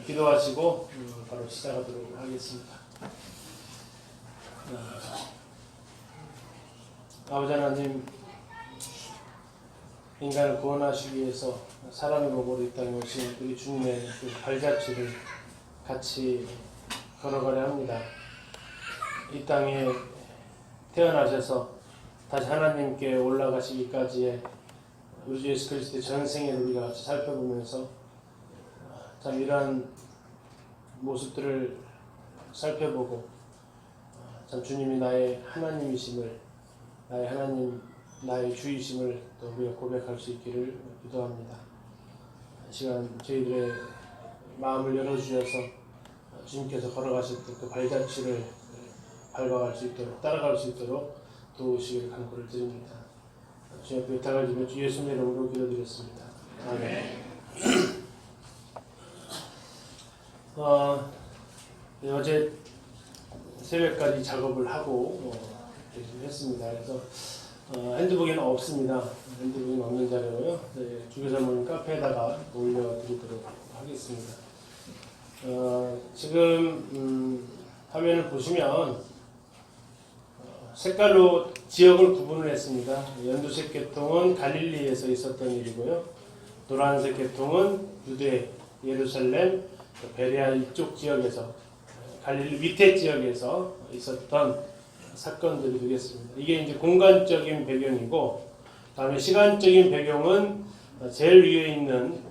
기도하시고 바로 시작하도록 하겠습니다. 아버지 하나님, 인간을 구원하시기 위해서 사람의 몸으로 이 땅에 오신 우리 주님의 그 발자취를 같이 걸어가려 합니다. 이 땅에 태어나셔서 다시 하나님께 올라가시기까지의 우리 주 예수 그리스도의 전생애를 우리가 같이 살펴보면서 참 이러한 모습들을 살펴보고 참 주님이 나의 하나님이심을, 나의 하나님, 나의 주이심을 또 우리가 고백할 수 있기를 기도합니다. 이 시간 저희들의 마음을 열어주셔서 주님께서 걸어가실 때 그 발자취를 밟아갈 수 있도록, 따라갈 수 있도록 도우시기를 간구를 드립니다. 주님 앞에 부탁을 드리며 주 예수님의 이름으로 기도드렸습니다. 아멘. 어제 새벽까지 작업을 하고 했습니다. 그래서 핸드북에는 없습니다. 핸드북에는 없는 자료고요. 주교사모님 카페에다가 올려드리도록 하겠습니다. 지금 화면을 보시면 색깔로 지역을 구분을 했습니다. 연두색 계통은 갈릴리에서 있었던 일이고요. 노란색 계통은 유대, 예루살렘, 베레아 이쪽 지역에서, 갈릴리 밑에 지역에서 있었던 사건들이 되겠습니다. 이게 이제 공간적인 배경이고, 다음에 시간적인 배경은 제일 위에 있는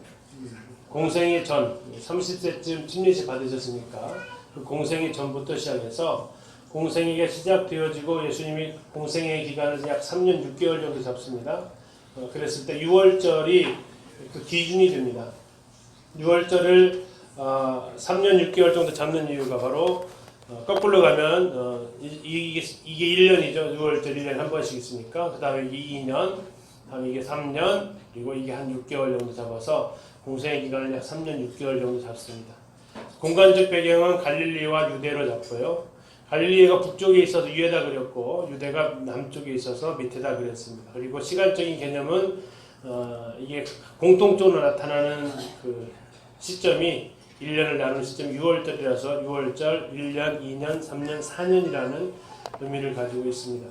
공생의 전, 30세쯤 침례시 받으셨으니까 그 공생의 전부터 시작해서 공생애가 시작되어지고 예수님이 공생애 기간을 약 3년 6개월 정도 잡습니다. 그랬을 때 6월절이 그 기준이 됩니다. 6월절을 3년 6개월 정도 잡는 이유가 바로 거꾸로 가면 이게 1년이죠. 6월절 1년에 한 번씩 있으니까 그 다음에 이게 2년, 다음에 이게 3년, 그리고 이게 한 6개월 정도 잡아서 공생애 기간을 약 3년 6개월 정도 잡습니다. 공간적 배경은 갈릴리와 유대로 잡고요. 갈릴리가 북쪽에 있어서 위에다 그렸고 유대가 남쪽에 있어서 밑에다 그렸습니다. 그리고 시간적인 개념은 이게 공통적으로 나타나는 그 시점이 1년을 나누는 시점이 6월절이라서 6월절 1년, 2년, 3년, 4년이라는 의미를 가지고 있습니다.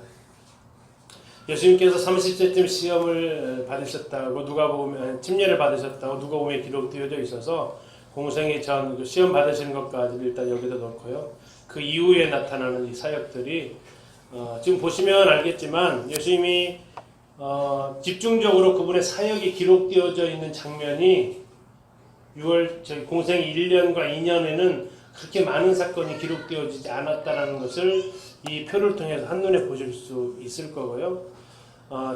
예수님께서 30세쯤 시험을 받으셨다고 누가복음에 침례를 받으셨다고 누가복음에 기록되어져 있어서 공생애 전 시험 받으시는 것까지를 일단 여기다 넣고요. 그 이후에 나타나는 이 사역들이 지금 보시면 알겠지만 예수님이 집중적으로 그분의 사역이 기록되어져 있는 장면이 공생 1년과 2년에는 그렇게 많은 사건이 기록되어지지 않았다는 것을 이 표를 통해서 한눈에 보실 수 있을 거고요.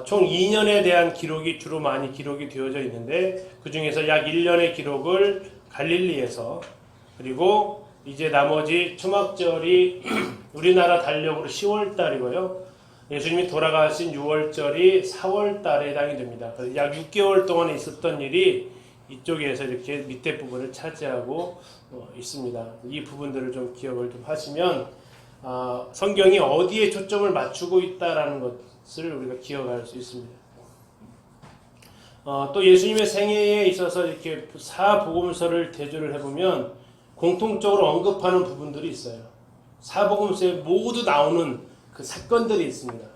총 2년에 대한 기록이 주로 많이 기록이 되어져 있는데 그 중에서 약 1년의 기록을 갈릴리에서, 그리고 이제 나머지 초막절이 우리나라 달력으로 10월 달이고요. 예수님이 돌아가신 6월절이 4월 달에 해당이 됩니다. 그래서 약 6개월 동안 있었던 일이 이쪽에서 이렇게 밑에 부분을 차지하고 있습니다. 이 부분들을 좀 기억을 좀 하시면 성경이 어디에 초점을 맞추고 있다라는 것을 우리가 기억할 수 있습니다. 또 예수님의 생애에 있어서 이렇게 사복음서를 대조를 해보면 공통적으로 언급하는 부분들이 있어요. 사복음서에 모두 나오는 그 사건들이 있습니다.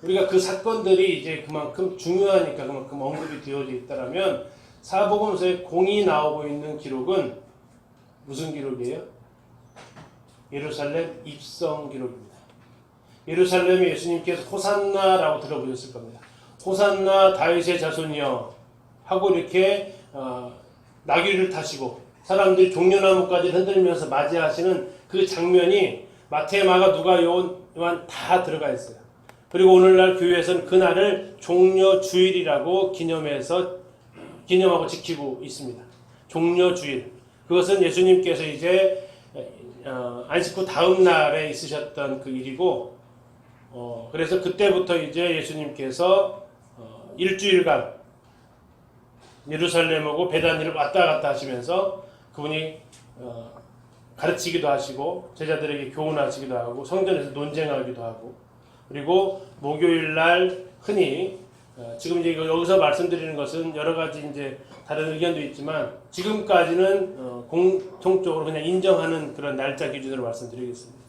우리가 그 사건들이 이제 그만큼 중요하니까 그만큼 언급이 되어져 있다라면 사복음서에 공이 나오고 있는 기록은 무슨 기록이에요? 예루살렘 입성 기록입니다. 예루살렘에 예수님께서 호산나라고 들어보셨을 겁니다. 호산나 다윗의 자손이여 하고 이렇게 나귀를 타시고 사람들이 종려나무까지 흔들면서 맞이하시는 그 장면이 마태, 마가, 누가, 요한 다 들어가 있어요. 그리고 오늘날 교회에서는 그날을 종려주일이라고 기념하고 지키고 있습니다. 종려주일. 그것은 예수님께서 이제 안식 후 다음 날에 있으셨던 그 일이고, 그래서 그때부터 이제 예수님께서 일주일간 예루살렘하고 베다니를 왔다 갔다 하시면서 그분이 가르치기도 하시고 제자들에게 교훈하시기도 하고 성전에서 논쟁하기도 하고, 그리고 목요일 날 흔히 지금 이제 여기서 말씀드리는 것은 여러 가지 이제 다른 의견도 있지만 지금까지는 공통적으로 그냥 인정하는 그런 날짜 기준으로 말씀드리겠습니다.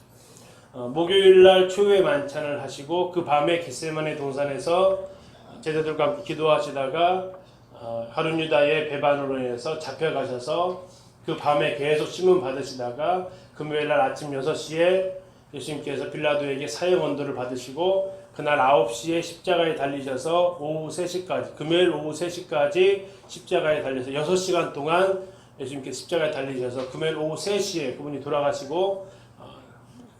목요일 날 초유의 만찬을 하시고 그 밤에 겟세마네 동산에서 제자들과 함께 기도하시다가 하룬 유다의 배반으로 인해서 잡혀가셔서 그 밤에 계속 심문 받으시다가 금요일 날 아침 6시에 예수님께서 빌라도에게 사형 언도를 받으시고 그날 9시에 십자가에 달리셔서 오후 3시까지 금요일 오후 3시까지 십자가에 달려서 6시간 동안 예수님께서 십자가에 달리셔서 금요일 오후 3시에 그분이 돌아가시고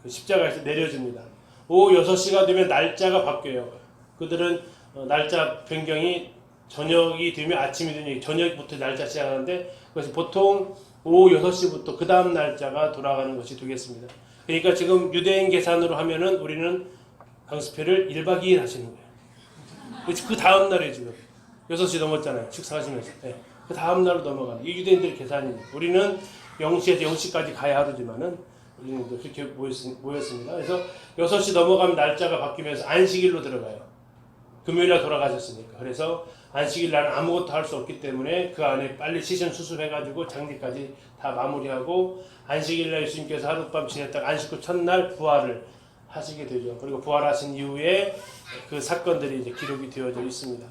그 십자가에서 내려집니다. 오후 6시가 되면 날짜가 바뀌어요. 그들은 날짜 변경이 저녁이 되면 아침이 되니 저녁부터 날짜 시작하는데 그것이 보통 오후 6시부터 그 다음 날짜가 돌아가는 것이 되겠습니다. 그러니까 지금 유대인 계산으로 하면은 우리는 강습회를 1박 2일 하시는 거예요. 그 다음 날에 지금 6시 넘었잖아요. 식사하시면서. 네. 그 다음 날로 넘어가는 이 유대인들 계산입니다. 우리는 0시에서 0시까지 가야 하루지만은 우리는 그렇게 모였습니다. 그래서 6시 넘어가면 날짜가 바뀌면서 안식일로 들어가요. 금요일날 돌아가셨으니까. 그래서 안식일날은 아무것도 할 수 없기 때문에 그 안에 빨리 시신 수습해가지고 장례까지 다 마무리하고 안식일날 예수님께서 하룻밤 지냈다가 안식 후 첫날 부활을 하시게 되죠. 그리고 부활하신 이후에 그 사건들이 이제 기록이 되어져 있습니다.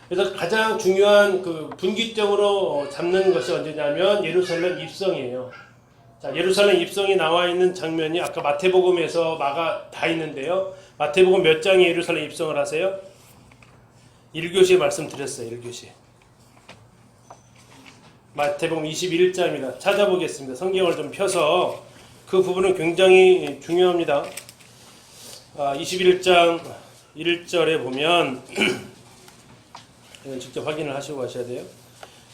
그래서 가장 중요한 그 분기점으로 잡는 것이 언제냐면 예루살렘 입성이에요. 자, 예루살렘 입성이 나와 있는 장면이 아까 마태복음에서 마가 다 있는데요. 마태복음 몇 장에 예루살렘 입성을 하세요? 1교시에 말씀드렸어요. 1교시. 마태복음 21장입니다. 찾아보겠습니다. 성경을 좀 펴서 그 부분은 굉장히 중요합니다. 21장 1절에 보면 직접 확인을 하시고 가셔야 돼요.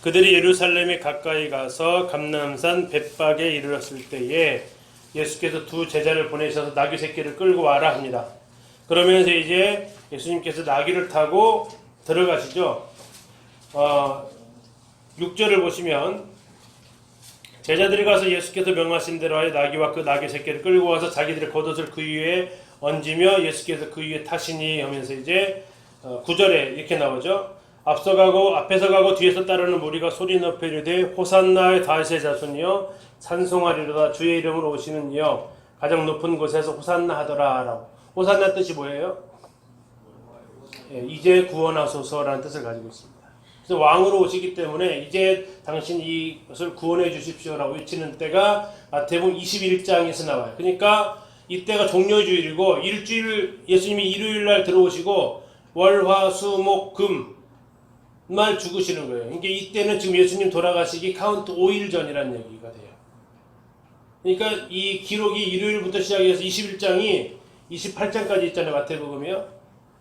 그들이 예루살렘에 가까이 가서 감람산 벳박에 이르렀을 때에 예수께서 두 제자를 보내셔서 나귀 새끼를 끌고 와라 합니다. 그러면서 이제 예수님께서 나귀를 타고 들어가시죠. 6절을 보시면 제자들이 가서 예수께서 명하신 대로 하여 나귀와 그 나귀 새끼를 끌고 와서 자기들의 겉옷을 그 위에 얹으며 예수께서 그 위에 타시니 하면서 이제 9절에 이렇게 나오죠. 앞에서 가고 뒤에서 따르는 무리가 소리 높여 이르되 호산나 다윗의 자손이여 찬송하리로다 주의 이름으로 오시는 이여 가장 높은 곳에서 호산나 하더라 라고. 호산나 뜻이 뭐예요? 이제 구원하소서라는 뜻을 가지고 있습니다. 그래서 왕으로 오시기 때문에 이제 당신 이것을 구원해 주십시오라고 외치는 때가 마태복음 21장에서 나와요. 그러니까 이때가 종료주일이고 일주일 예수님이 일요일날 들어오시고 월, 화, 수, 목, 금 날 죽으시는 거예요. 그러니까 이때는 지금 예수님 돌아가시기 카운트 5일 전이라는 얘기가 돼요. 그러니까 이 기록이 일요일부터 시작해서 21장이 28장까지 있잖아요. 마태복음이요.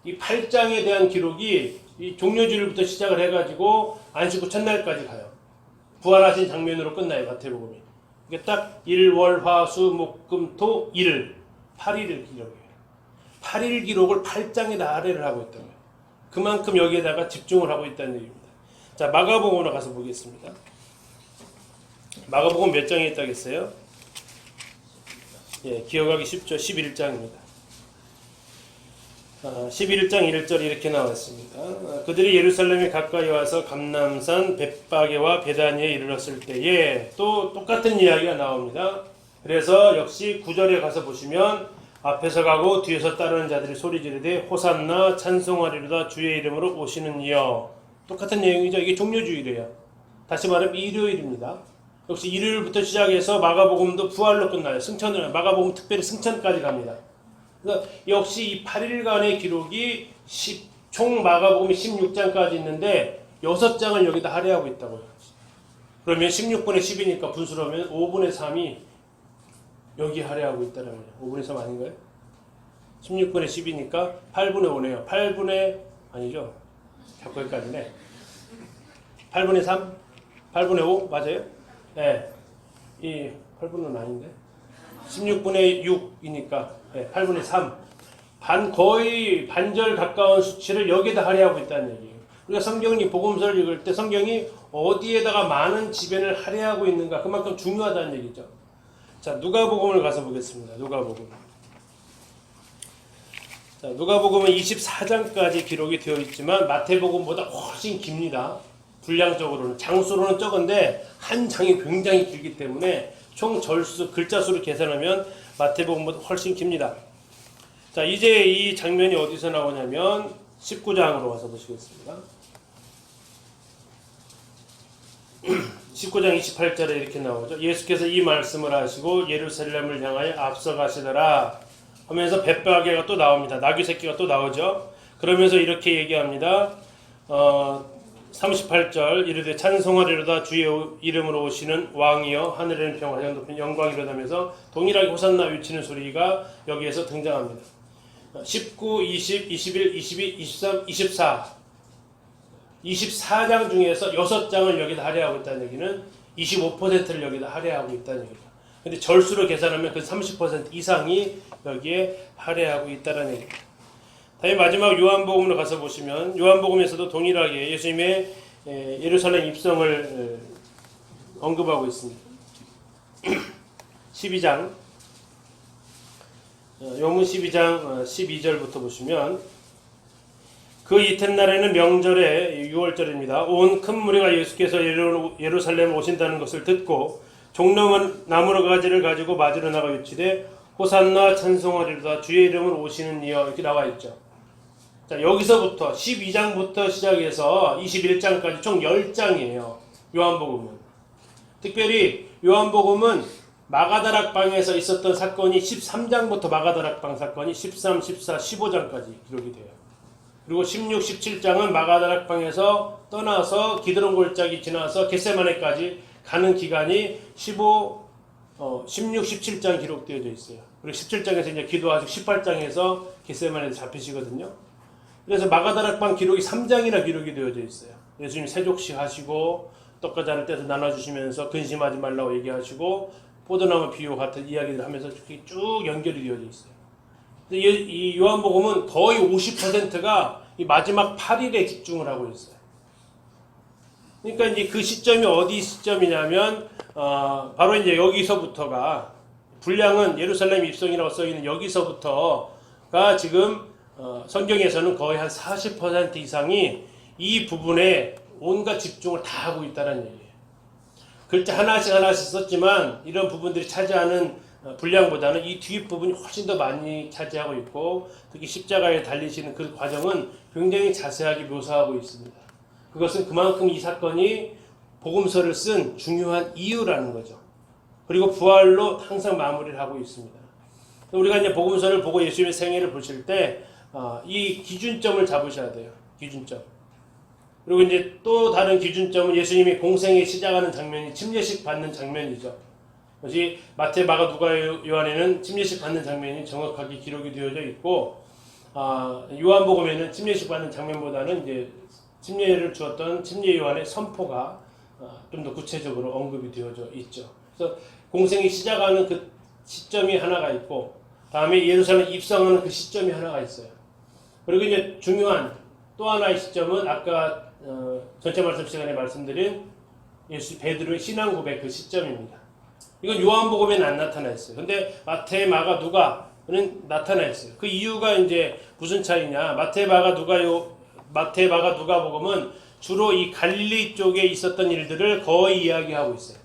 이 8장에 대한 기록이 이 종료주일부터 시작을 해가지고 안식 후 첫날까지 가요. 부활하신 장면으로 끝나요. 마태복음이. 그러니까 딱 1, 월, 화, 수, 목, 금, 토, 일 8일을 기록해요. 8일 기록을 8장에다 할애를 하고 있다는 거예요. 그만큼 여기에다가 집중을 하고 있다는 얘기입니다. 자, 마가복음으로 가서 보겠습니다. 마가복음 몇 장에 있다겠어요? 예, 기억하기 쉽죠. 11장입니다. 11장 1절 이렇게 나왔습니다. 그들이 예루살렘에 가까이 와서 감람산 벳바게와 베다니에 이르렀을 때에 또 똑같은 이야기가 나옵니다. 그래서 역시 9절에 가서 보시면 앞에서 가고 뒤에서 따르는 자들이 소리 지르되 호산나 찬송하리로다 주의 이름으로 오시는 이여. 똑같은 내용이죠. 이게 종료주일이에요. 다시 말하면 일요일입니다. 역시 일요일부터 시작해서 마가복음도 부활로 끝나요. 승천을 마가복음 특별히 승천까지 갑니다. 그래서 역시 이 8일간의 기록이 총 마가복음이 16장까지 있는데 6장을 여기다 할애하고 있다고요. 그러면 16분의 10이니까 분수로 하면 5분의 3이 여기 할애하고 있다는 거예요. 5분의 3 아닌가요? 16분의 10이니까 8분의 5네요. 8분의 아니죠. 자꾸 헷갈리네. 8분의 3? 8분의 5? 맞아요? 네. 이 8분은 아닌데. 16분의 6이니까 네, 8분의 3. 거의 반절 가까운 수치를 여기에다 할애하고 있다는 얘기예요. 우리가 성경이 복음서를 읽을 때 성경이 어디에다가 많은 지변을 할애하고 있는가 그만큼 중요하다는 얘기죠. 자, 누가복음을 가서 보겠습니다. 누가복음. 자, 누가복음은 24장까지 기록이 되어 있지만 마태복음보다 훨씬 깁니다. 분량적으로는 장수로는 적은데 한 장이 굉장히 길기 때문에 총 절수 글자 수를 계산하면 마태복음보다 훨씬 깁니다. 자, 이제 이 장면이 어디서 나오냐면 19장으로 와서 보시겠습니다. 19장 28절에 이렇게 나오죠. 예수께서 이 말씀을 하시고 예루살렘을 향하여 앞서가시더라 하면서 벳바게가 또 나옵니다. 나귀 새끼가 또 나오죠. 그러면서 이렇게 얘기합니다. 38절 이르되 찬송하리로다 주의 이름으로 오시는 왕이여 하늘에는 평화 높은 영광이로다면서 동일하게 호산나 외치는 소리가 여기에서 등장합니다. 19, 20, 21, 22, 23, 24 24장 중에서 6장을 여기다 할애하고 있다는 얘기는 25%를 여기다 할애하고 있다는 얘기입니다. 근데 절수로 계산하면 그 30% 이상이 여기에 할애하고 있다는 얘기입니다. 다음에 마지막 요한복음으로 가서 보시면 요한복음에서도 동일하게 예수님의 예루살렘 입성을 언급하고 있습니다. 12장 요문 12장 12절부터 보시면 그 이튿날에는 명절에 6월절입니다. 온 큰 무리가 예수께서 예루살렘에 오신다는 것을 듣고 종려은 나무로 가지를 가지고 맞으러 나가 외치되 호산나 찬송하리로다 주의 이름으로 오시는 이여 이렇게 나와 있죠. 자, 여기서부터 12장부터 시작해서 21장까지 총 10장이에요. 요한복음은. 특별히 요한복음은 마가다락방에서 있었던 사건이 13장부터 마가다락방 사건이 13, 14, 15장까지 기록이 돼요. 그리고 16, 17장은 마가다락방에서 떠나서 기드론 골짜기 지나서 겟세마네까지 가는 기간이 16, 17장 기록되어져 있어요. 그리고 17장에서 이제 기도하시고 18장에서 겟세마네에서 잡히시거든요. 그래서 마가다락방 기록이 3장이나 기록이 되어져 있어요. 예수님 세족식 하시고 떡과잔을 떼서 나눠주시면서 근심하지 말라고 얘기하시고 포도나무 비유 같은 이야기를 하면서 쭉 연결이 되어져 있어요. 이 요한복음은 거의 50%가 이 마지막 8일에 집중을 하고 있어요. 그러니까 이제 그 시점이 어디 시점이냐면 바로 이제 여기서부터가 분량은 예루살렘 입성이라고 써 있는 여기서부터가 지금 성경에서는 거의 한 40% 이상이 이 부분에 온갖 집중을 다 하고 있다는 얘기예요. 글자 하나씩 썼지만 이런 부분들이 차지하는 분량보다는 이 뒷부분이 훨씬 더 많이 차지하고 있고 특히 십자가에 달리시는 그 과정은 굉장히 자세하게 묘사하고 있습니다. 그것은 그만큼 이 사건이 복음서를 쓴 중요한 이유라는 거죠. 그리고 부활로 항상 마무리를 하고 있습니다. 우리가 이제 복음서를 보고 예수님의 생애를 보실 때 이 기준점을 잡으셔야 돼요. 기준점. 그리고 이제 또 다른 기준점은 예수님이 공생에 시작하는 장면이 침례식 받는 장면이죠. 그것이 마태, 마가, 누가, 요한에는 침례식 받는 장면이 정확하게 기록이 되어져 있고, 요한복음에는 침례식 받는 장면보다는 이제 침례를 주었던 침례 요한의 선포가 좀 더 구체적으로 언급이 되어져 있죠. 그래서 공생이 시작하는 그 시점이 하나가 있고, 다음에 예루살렘 입성하는 그 시점이 하나가 있어요. 그리고 이제 중요한 또 하나의 시점은 아까 전체 말씀 시간에 말씀드린 예수 베드로의 신앙 고백 그 시점입니다. 이건 요한복음에는 안 나타나 있어요. 근데 마태, 마가, 누가는 나타나 있어요. 그 이유가 이제 무슨 차이냐? 마태, 마가, 누가복음은 주로 이 갈릴리 쪽에 있었던 일들을 거의 이야기하고 있어요.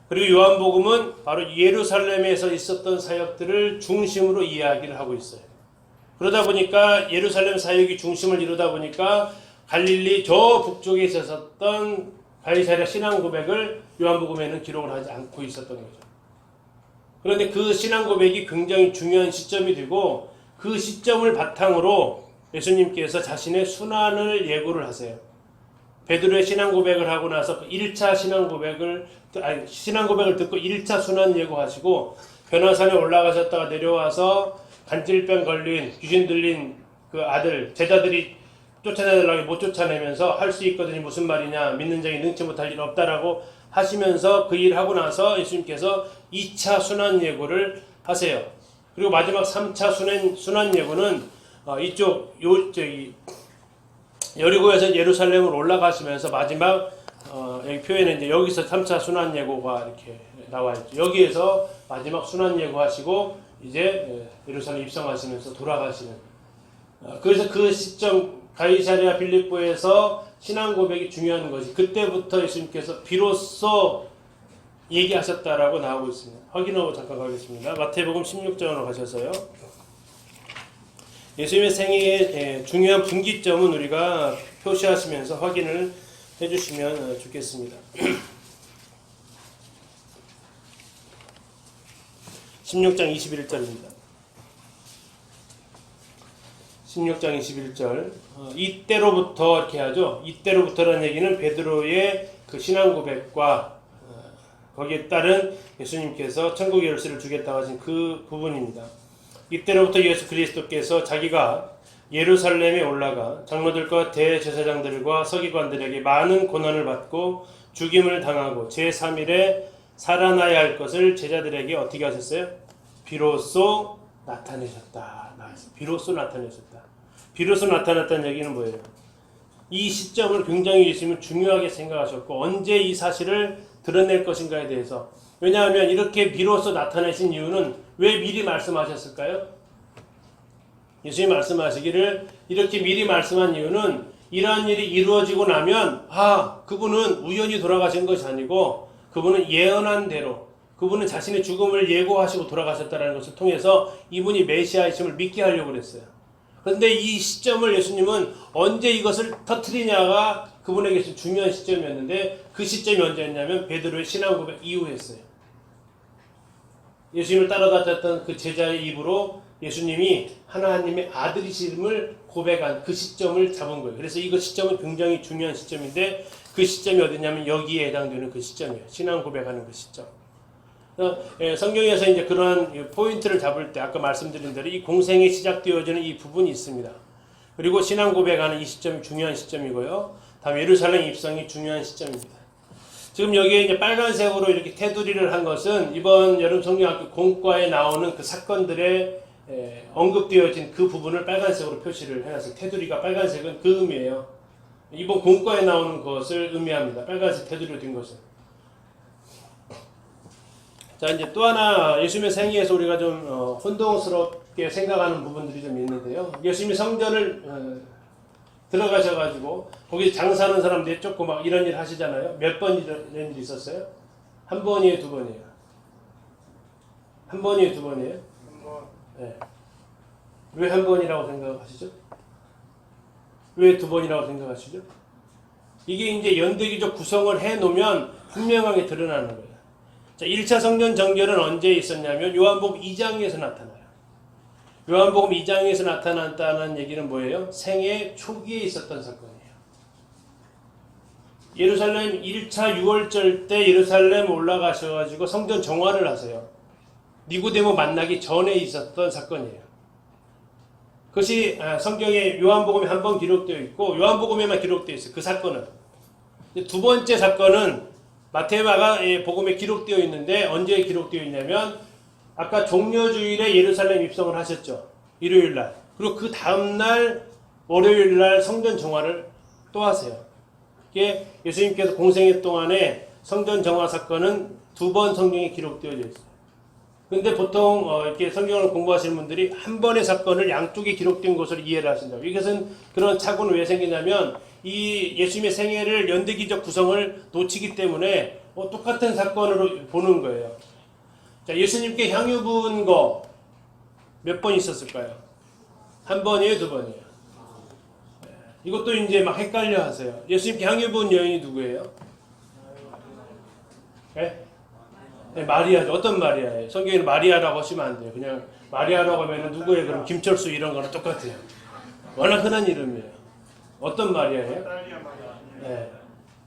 그리고 요한복음은 바로 예루살렘에서 있었던 사역들을 중심으로 이야기를 하고 있어요. 그러다 보니까 예루살렘 사역이 중심을 이루다 보니까 갈릴리 저 북쪽에 있었던 가이사랴 신앙 고백을 요한복음에는 기록을 하지 않고 있었던 거죠. 그런데 그 신앙 고백이 굉장히 중요한 시점이 되고 그 시점을 바탕으로 예수님께서 자신의 순환을 예고를 하세요. 베드로의 신앙 고백을 하고 나서 1차 신앙 고백을 듣고 1차 순환 예고하시고 변화산에 올라가셨다가 내려와서 간질병 걸린 귀신 들린 그 아들 제자들이 쫓아내려고 못 쫓아내면서 할 수 있거든요. 무슨 말이냐 믿는 자에게 능치 못할 일 없다라고 하시면서 그 일을 하고 나서 예수님께서 2차 순환 예고를 하세요. 그리고 마지막 3차 순환 예고는 여리고에서 예루살렘으로 올라가시면서 마지막 여기 표에는 이제 여기서 3차 순환 예고가 이렇게 나와 있죠. 여기에서 마지막 순환 예고하시고 이제 예루살렘 입성하시면서 돌아가시는 그래서 그 시점 가이사랴 빌립보에서 신앙 고백이 중요한 것이 그때부터 예수님께서 비로소 얘기하셨다라고 나오고 있습니다. 확인하고 잠깐 가겠습니다. 마태복음 16장으로 가셔서요. 예수님의 생애의 중요한 분기점은 우리가 표시하시면서 확인을 해주시면 좋겠습니다. 16장 21절입니다. 16장 21절. 이때로부터 이렇게 하죠. 이때로부터라는 얘기는 베드로의 그 신앙 고백과 거기에 따른 예수님께서 천국의 열쇠를 주겠다고 하신 그 부분입니다. 이때로부터 예수 그리스도께서 자기가 예루살렘에 올라가 장로들과 대제사장들과 서기관들에게 많은 고난을 받고 죽임을 당하고 제3일에 살아나야 할 것을 제자들에게 어떻게 하셨어요? 비로소 나타내셨다. 비로소 나타내셨다. 비로소 나타났다는 얘기는 뭐예요? 이 시점을 굉장히 예수님은 중요하게 생각하셨고 언제 이 사실을 드러낼 것인가에 대해서 왜냐하면 이렇게 비로소 나타내신 이유는 왜 미리 말씀하셨을까요? 예수님이 말씀하시기를 이렇게 미리 말씀한 이유는 이러한 일이 이루어지고 나면 그분은 우연히 돌아가신 것이 아니고 그분은 예언한 대로 그분은 자신의 죽음을 예고하시고 돌아가셨다는 것을 통해서 이분이 메시아이심을 믿게 하려고 그랬어요. 그런데 이 시점을 예수님은 언제 이것을 터뜨리냐가 그분에게 중요한 시점이었는데 그 시점이 언제였냐면 베드로의 신앙 고백 이후였어요. 예수님을 따라다녔던 그 제자의 입으로 예수님이 하나님의 아들이심을 고백한 그 시점을 잡은 거예요. 그래서 이거 시점은 굉장히 중요한 시점인데 그 시점이 어디냐면 여기에 해당되는 그 시점이에요. 신앙 고백하는 그 시점. 성경에서 이제 그런 포인트를 잡을 때 아까 말씀드린 대로 이 공생이 시작되어지는 이 부분이 있습니다. 그리고 신앙 고백하는 이 시점이 중요한 시점이고요. 다음 예루살렘 입성이 중요한 시점입니다. 지금 여기에 이제 빨간색으로 이렇게 테두리를 한 것은 이번 여름 성경학교 공과에 나오는 그 사건들의 언급되어진 그 부분을 빨간색으로 표시를 해놨어요. 테두리가 빨간색은 그 의미예요. 이번 공과에 나오는 것을 의미합니다. 빨간색 테두리로 된 것은. 자, 이제 또 하나 예수님의 생애에서 우리가 좀 혼동스럽게 생각하는 부분들이 좀 있는데요. 예수님이 성전을 들어가셔가지고 거기 장사하는 사람 내쫓고 막 이런 일 하시잖아요. 몇 번 이런 일 있었어요? 한 번이에요, 두 번이에요? 한 번이에요, 두 번이에요? 한 번. 네. 왜 한 번이라고 생각하시죠? 왜 두 번이라고 생각하시죠? 이게 이제 연대기적 구성을 해놓으면 분명하게 드러나는 거예요. 자, 1차 성전 정결은 언제 있었냐면 요한복음 2장에서 나타나요. 요한복음 2장에서 나타났다는 얘기는 뭐예요? 생애 초기에 있었던 사건이에요. 예루살렘 1차 6월절 때 예루살렘 올라가셔가지고 성전 정화를 하세요. 니고데모 만나기 전에 있었던 사건이에요. 그것이 성경에 요한복음에 한 번 기록되어 있고 요한복음에만 기록되어 있어요. 그 사건은. 두 번째 사건은 마태마가 복음에 기록되어 있는데 언제 기록되어 있냐면 아까 종려주일에 예루살렘 입성을 하셨죠. 일요일날. 그리고 그 다음날 월요일날 성전 정화를 또 하세요. 이게 예수님께서 공생애 동안에 성전 정화 사건은 두 번 성경에 기록되어 있어요. 근데 보통 이렇게 성경을 공부하시는 분들이 한 번의 사건을 양쪽에 기록된 것으로 이해를 하신다고. 이것은 그런 착오는 왜 생기냐면 이 예수님의 생애를 연대기적 구성을 놓치기 때문에 똑같은 사건으로 보는 거예요. 자, 예수님께 향유 부은 거 몇 번 있었을까요? 한 번이에요, 두 번이에요? 이것도 이제 막 헷갈려 하세요. 예수님께 향유 부은 여인이 누구예요? 네? 네, 마리아죠. 어떤 마리아예요? 성경에는 마리아라고 하시면 안 돼요. 그냥 마리아라고 하면 누구예요? 그럼 김철수 이런 거랑 똑같아요. 워낙 흔한 이름이에요. 어떤 마리아예요? 네.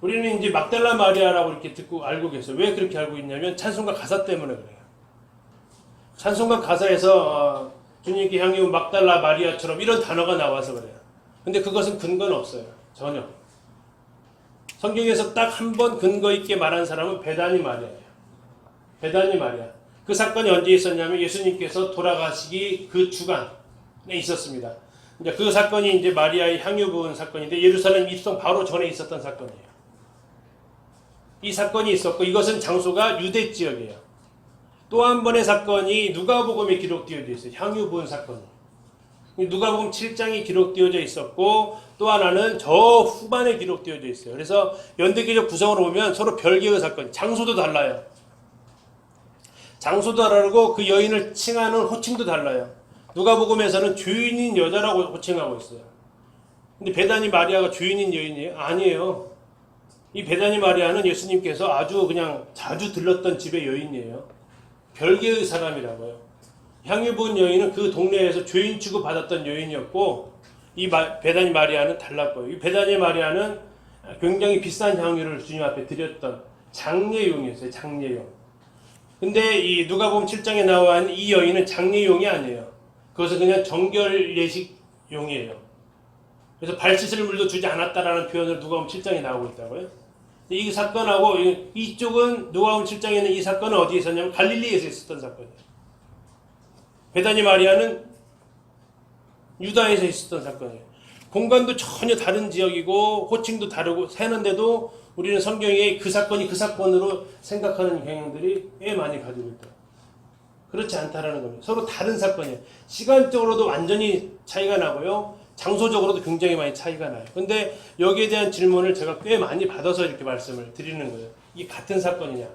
우리는 이제 막달라 마리아라고 이렇게 듣고 알고 계세요. 왜 그렇게 알고 있냐면 찬송가 가사 때문에 그래요. 찬송가 가사에서 주님께 향유 막달라 마리아처럼 이런 단어가 나와서 그래요. 근데 그것은 근거는 없어요. 전혀. 성경에서 딱 한 번 근거 있게 말한 사람은 베다니 마리아예요. 베다니 마리아. 그 사건이 언제 있었냐면 예수님께서 돌아가시기 그 주간에 있었습니다. 이제 그 사건이 이제 마리아의 향유 부은 사건인데 예루살렘 입성 바로 전에 있었던 사건이에요. 이 사건이 있었고 이것은 장소가 유대 지역이에요. 또 한 번의 사건이 누가복음에 기록되어 있어요. 향유 부은 사건이. 누가복음 7장이 기록되어져 있었고 또 하나는 저 후반에 기록되어져 있어요. 그래서 연대기적 구성으로 보면 서로 별개의 사건, 장소도 달라요. 장소도 다르고 그 여인을 칭하는 호칭도 달라요. 누가복음에서는 주인인 여자라고 호칭하고 있어요. 근데 베다니 마리아가 주인인 여인이에요? 아니에요. 이 베다니 마리아는 예수님께서 아주 그냥 자주 들렀던 집의 여인이에요. 별개의 사람이라고요. 향유 부은 여인은 그 동네에서 주인 취급 받았던 여인이었고 이 베다니 마리아는 달랐고요. 이 베다니 마리아는 굉장히 비싼 향유를 주님 앞에 드렸던 장례용이었어요. 장례용. 근데 이 누가복음 7장에 나온 이 여인은 장례용이 아니에요. 그것은 그냥 정결 예식용이에요. 그래서 발 씻을 물도 주지 않았다라는 표현을 누가복음 7장에 나오고 있다고요. 이 사건하고 이쪽은 누가복음 7장에는 이 사건은 어디에 있었냐면 갈릴리에서 있었던 사건이에요. 베다니 마리아는 유다에서 있었던 사건이에요. 공간도 전혀 다른 지역이고 호칭도 다르고 세는데도 우리는 성경에 그 사건이 그 사건으로 생각하는 경향들이 꽤 많이 가지고 있다. 그렇지 않다라는 겁니다. 서로 다른 사건이에요. 시간적으로도 완전히 차이가 나고요. 장소적으로도 굉장히 많이 차이가 나요. 근데 여기에 대한 질문을 제가 꽤 많이 받아서 이렇게 말씀을 드리는 거예요. 이게 같은 사건이냐.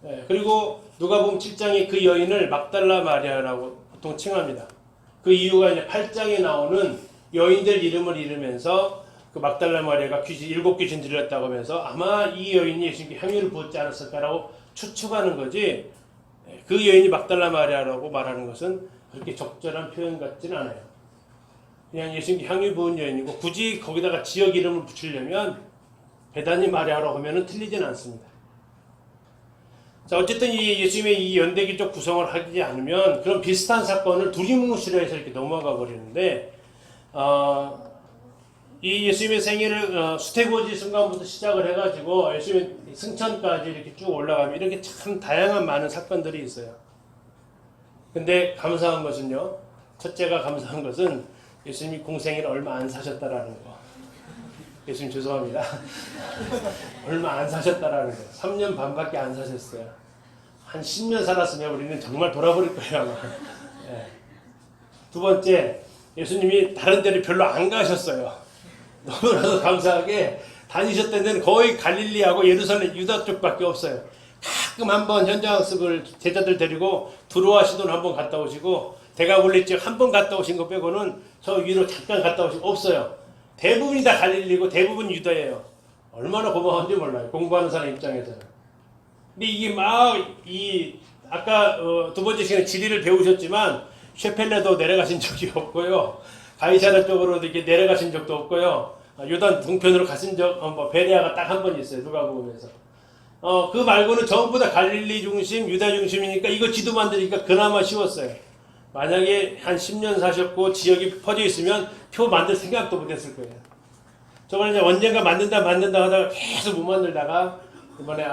네, 그리고 누가복음 7장에 그 여인을 막달라 마리아라고 보통 칭합니다. 그 이유가 이제 8장에 나오는 여인들 이름을 잃으면서 그 막달라 마리아가 귀신, 7귀신 들렸다고 하면서 아마 이 여인이 예수님께 향유를 부었지 않았을까라고 추측하는 거지, 그 여인이 막달라 마리아라고 말하는 것은 그렇게 적절한 표현 같지는 않아요. 그냥 예수님께 향유 부은 여인이고 굳이 거기다가 지역 이름을 붙이려면 베다니 마리아라고 하면 틀리진 않습니다. 자, 어쨌든 이 예수님의 이 연대기적 구성을 하지 않으면 그런 비슷한 사건을 두리뭉실해서 이렇게 넘어가 버리는데, 이 예수님의 생일을 수태고지 순간부터 시작을 해가지고 예수님의 승천까지 이렇게 쭉 올라가면 이렇게 참 다양한 많은 사건들이 있어요. 근데 감사한 것은요, 첫째가 감사한 것은 예수님이 공생애를 얼마 안 사셨다라는 거. 예수님 죄송합니다. 얼마 안 사셨다라는 거. 3년 반밖에 안 사셨어요. 한 10년 살았으면 우리는 정말 돌아버릴 거예요, 아마. 네. 두 번째, 예수님이 다른 데를 별로 안 가셨어요. 너무나도 감사하게 다니셨던 데는 거의 갈릴리하고 예루살렘, 유다 쪽밖에 없어요. 가끔 한번 현장학습을 제자들 데리고 두로아 시돈 한번 갔다 오시고 대가볼리 쪽 한번 갔다 오신 거 빼고는 저 위로 잠깐 갔다 오신 거 없어요. 대부분이 다 갈릴리고 대부분 유다예요. 얼마나 고마운지 몰라요. 공부하는 사람 입장에서는. 근데 이게 아까 두 번째 시간에 지리를 배우셨지만 셰펠레도 내려가신 적이 없고요. 가이사랴 쪽으로 이렇게 내려가신 적도 없고요. 요단 동편으로 가신 적, 베레아가 딱 한 번 있어요. 누가복음에서. 그 말고는 전부 다 갈릴리 중심, 유다 중심이니까 이거 지도 만드니까 그나마 쉬웠어요. 만약에 한 10년 사셨고 지역이 퍼져 있으면 표 만들 생각도 못 했을 거예요. 저번에 이제 언젠가 만든다 하다가 계속 못 만들다가 이번에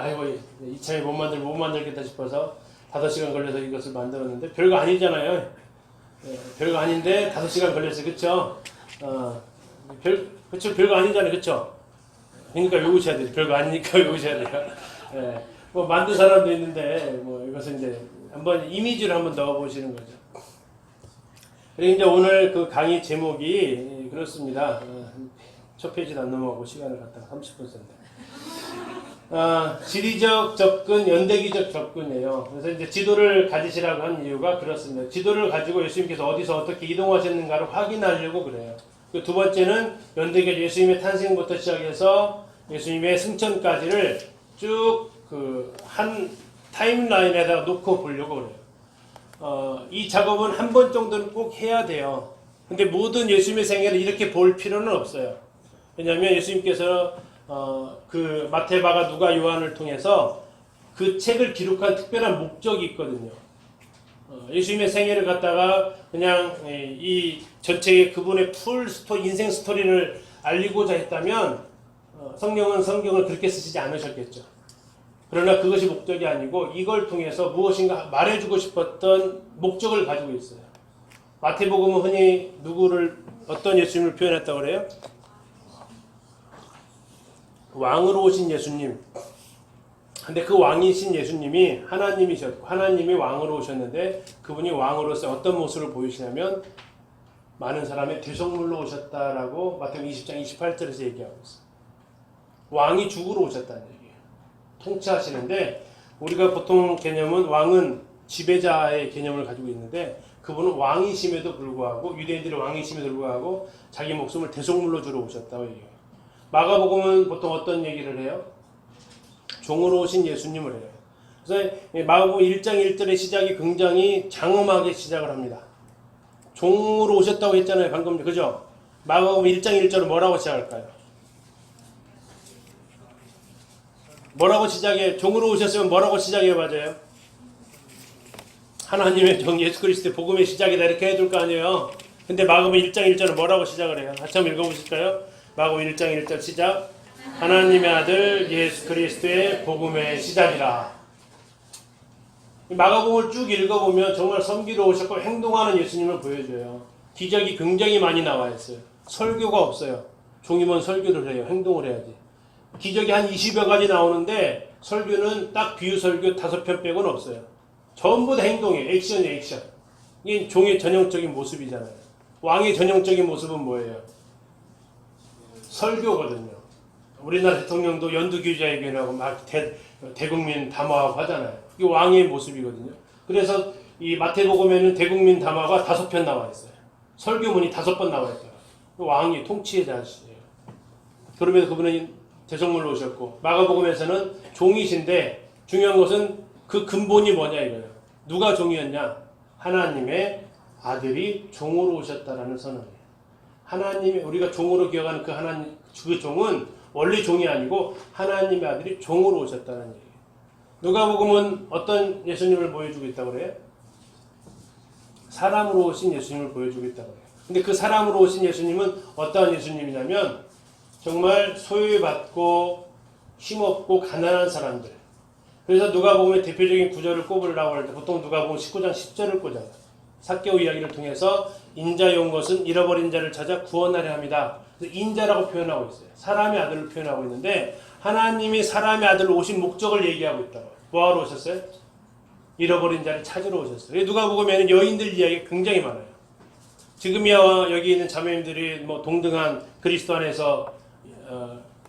이참에 못 만들겠다 싶어서 5시간 걸려서 이것을 만들었는데 별거 아니잖아요. 별거 아닌데 5시간 걸렸어요. 그쵸? 별거 아니잖아요. 그쵸? 그러니까 외우셔야 돼요. 별거 아니니까 외우셔야 돼요. 뭐 만든 사람도 있는데 이것은 이제 한번 이미지를 한번 넣어보시는 거죠. 그리고 이제 오늘 그 강의 제목이 그렇습니다. 첫 페이지도 안 넘어가고 시간을 갖다가 30분 썼는데. 지리적 접근, 연대기적 접근이에요. 그래서 이제 지도를 가지시라고 한 이유가 그렇습니다. 지도를 가지고 예수님께서 어디서 어떻게 이동하셨는가를 확인하려고 그래요. 그 두 번째는 연대기적, 예수님의 탄생부터 시작해서 예수님의 승천까지를 쭉 한 타임라인에다가 놓고 보려고 그래요. 이 작업은 한 번 정도는 꼭 해야 돼요. 근데 모든 예수님의 생애를 이렇게 볼 필요는 없어요. 왜냐하면 예수님께서 그 마태바가 누가 요한을 통해서 그 책을 기록한 특별한 목적이 있거든요. 예수님의 생애를 갖다가 그냥 이 전체의 그분의 풀 인생 스토리를 알리고자 했다면 성경은 성경을 그렇게 쓰시지 않으셨겠죠. 그러나 그것이 목적이 아니고 이걸 통해서 무엇인가 말해주고 싶었던 목적을 가지고 있어요. 마태복음은 흔히 어떤 예수님을 표현했다고 그래요? 왕으로 오신 예수님. 근데 그 왕이신 예수님이 하나님이셨고 하나님이 왕으로 오셨는데 그분이 왕으로서 어떤 모습을 보이시냐면 많은 사람의 대속물로 오셨다라고 마태복음 20장 28절에서 얘기하고 있어요. 왕이 죽으러 오셨다는 얘기예요. 통치하시는데 우리가 보통 개념은 왕은 지배자의 개념을 가지고 있는데 그분은 왕이심에도 불구하고 유대인들이 왕이심에도 불구하고 자기 목숨을 대속물로 주러 오셨다고 얘기해요. 마가복음은 보통 어떤 얘기를 해요? 종으로 오신 예수님을 해요. 그래서 마가복음 1장 1절의 시작이 굉장히 장엄하게 시작을 합니다. 종으로 오셨다고 했잖아요. 방금 그죠? 마가복음 1장 1절은 뭐라고 시작할까요? 뭐라고 시작해? 종으로 오셨으면 뭐라고 시작해 맞아요? 하나님의 종 예수 그리스도의 복음의 시작이다 이렇게 해둘 거 아니에요. 근데 마가복음 1장 1절은 뭐라고 시작을 해요? 같이 한번 읽어보실까요? 마가복음 1장 1절 시작. 하나님의 아들 예수 그리스도의 복음의 시작이라. 마가복음을 쭉 읽어보면 정말 섬기러 오셨고 행동하는 예수님을 보여줘요. 기적이 굉장히 많이 나와 있어요. 설교가 없어요. 종이면 설교를 해요. 행동을 해야지. 기적이 한 20여 가지 나오는데 설교는 딱 비유 설교 5편 빼고는 없어요. 전부 다 행동이에요. 액션이에요. 액션. 이게 종의 전형적인 모습이잖아요. 왕의 전형적인 모습은 뭐예요? 설교거든요. 우리나라 대통령도 연두교자에게라고 막 대국민 담화하고 하잖아요. 이게 왕의 모습이거든요. 그래서 이 마태복음에는 대국민 담화가 5편 나와 있어요. 설교문이 5번 나와 있어요. 왕이 통치의 자시예요. 그러면서 그분은 대속물로 오셨고 마가복음에서는 종이신데 중요한 것은 그 근본이 뭐냐 이거예요. 누가 종이었냐? 하나님의 아들이 종으로 오셨다라는 선언이에요. 하나님이 우리가 종으로 기억하는 그 하나님 그 종은 원래 종이 아니고 하나님의 아들이 종으로 오셨다는 얘기예요. 누가복음은 어떤 예수님을 보여주고 있다고 그래요? 사람으로 오신 예수님을 보여주고 있다고 그래요. 근데 그 사람으로 오신 예수님은 어떠한 예수님이냐면 정말 소외받고 힘없고 가난한 사람들. 그래서 누가복음의 대표적인 구절을 꼽으려고 할 때 보통 누가복음 19장 10절을 꽂아요. 삭개오 이야기를 통해서 인자의 온 것은 잃어버린 자를 찾아 구원하려 합니다. 그래서 인자라고 표현하고 있어요. 사람의 아들을 표현하고 있는데 하나님이 사람의 아들로 오신 목적을 얘기하고 있다고. 뭐하러 오셨어요? 잃어버린 자를 찾으러 오셨어요. 누가복음에는 여인들 이야기가 굉장히 많아요. 지금이야 여기 있는 자매님들이 뭐 동등한 그리스도 안에서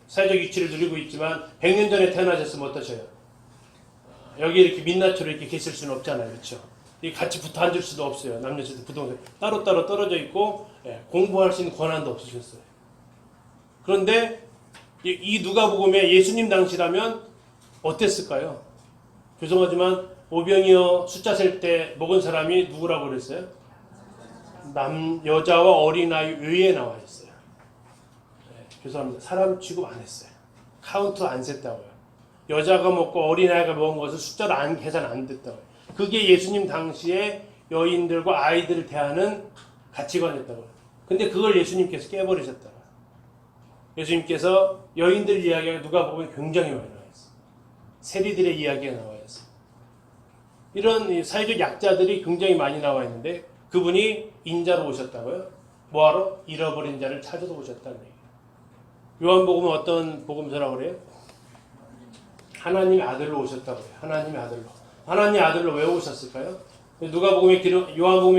사회적 위치를 누리고 있지만 100년 전에 태어나셨으면 어떠셔요? 여기 이렇게 민낯으로 이렇게 계실 수는 없잖아요. 그렇죠? 같이 붙어 앉을 수도 없어요. 남녀시도 부동산 따로따로 떨어져 있고 공부할 수 있는 권한도 없으셨어요. 그런데 이 누가복음에 예수님 당시라면 어땠을까요? 죄송하지만 오병이어 숫자 셀 때 먹은 사람이 누구라고 그랬어요? 여자와 어린아이 외에 나와 있어요. 죄송합니다. 사람 취급 안 했어요. 카운트 안 셌다고요. 여자가 먹고 어린아이가 먹은 것을 숫자로 계산 안 됐다고요. 그게 예수님 당시에 여인들과 아이들을 대하는 가치관이었다고요. 근데 그걸 예수님께서 깨버리셨다고요. 예수님께서 여인들 이야기가 누가복음에 굉장히 많이 나와 있어요. 세리들의 이야기가 나와 있어요. 이런 사회적 약자들이 굉장히 많이 나와 있는데 그분이 인자로 오셨다고요. 뭐하러? 잃어버린 자를 찾아서 오셨다는 얘기예요. 요한복음은 어떤 복음서라고 그래요? 하나님의 아들로 오셨다고 해요. 하나님의 아들로. 하나님의 아들로 왜 오셨을까요? 요한복음의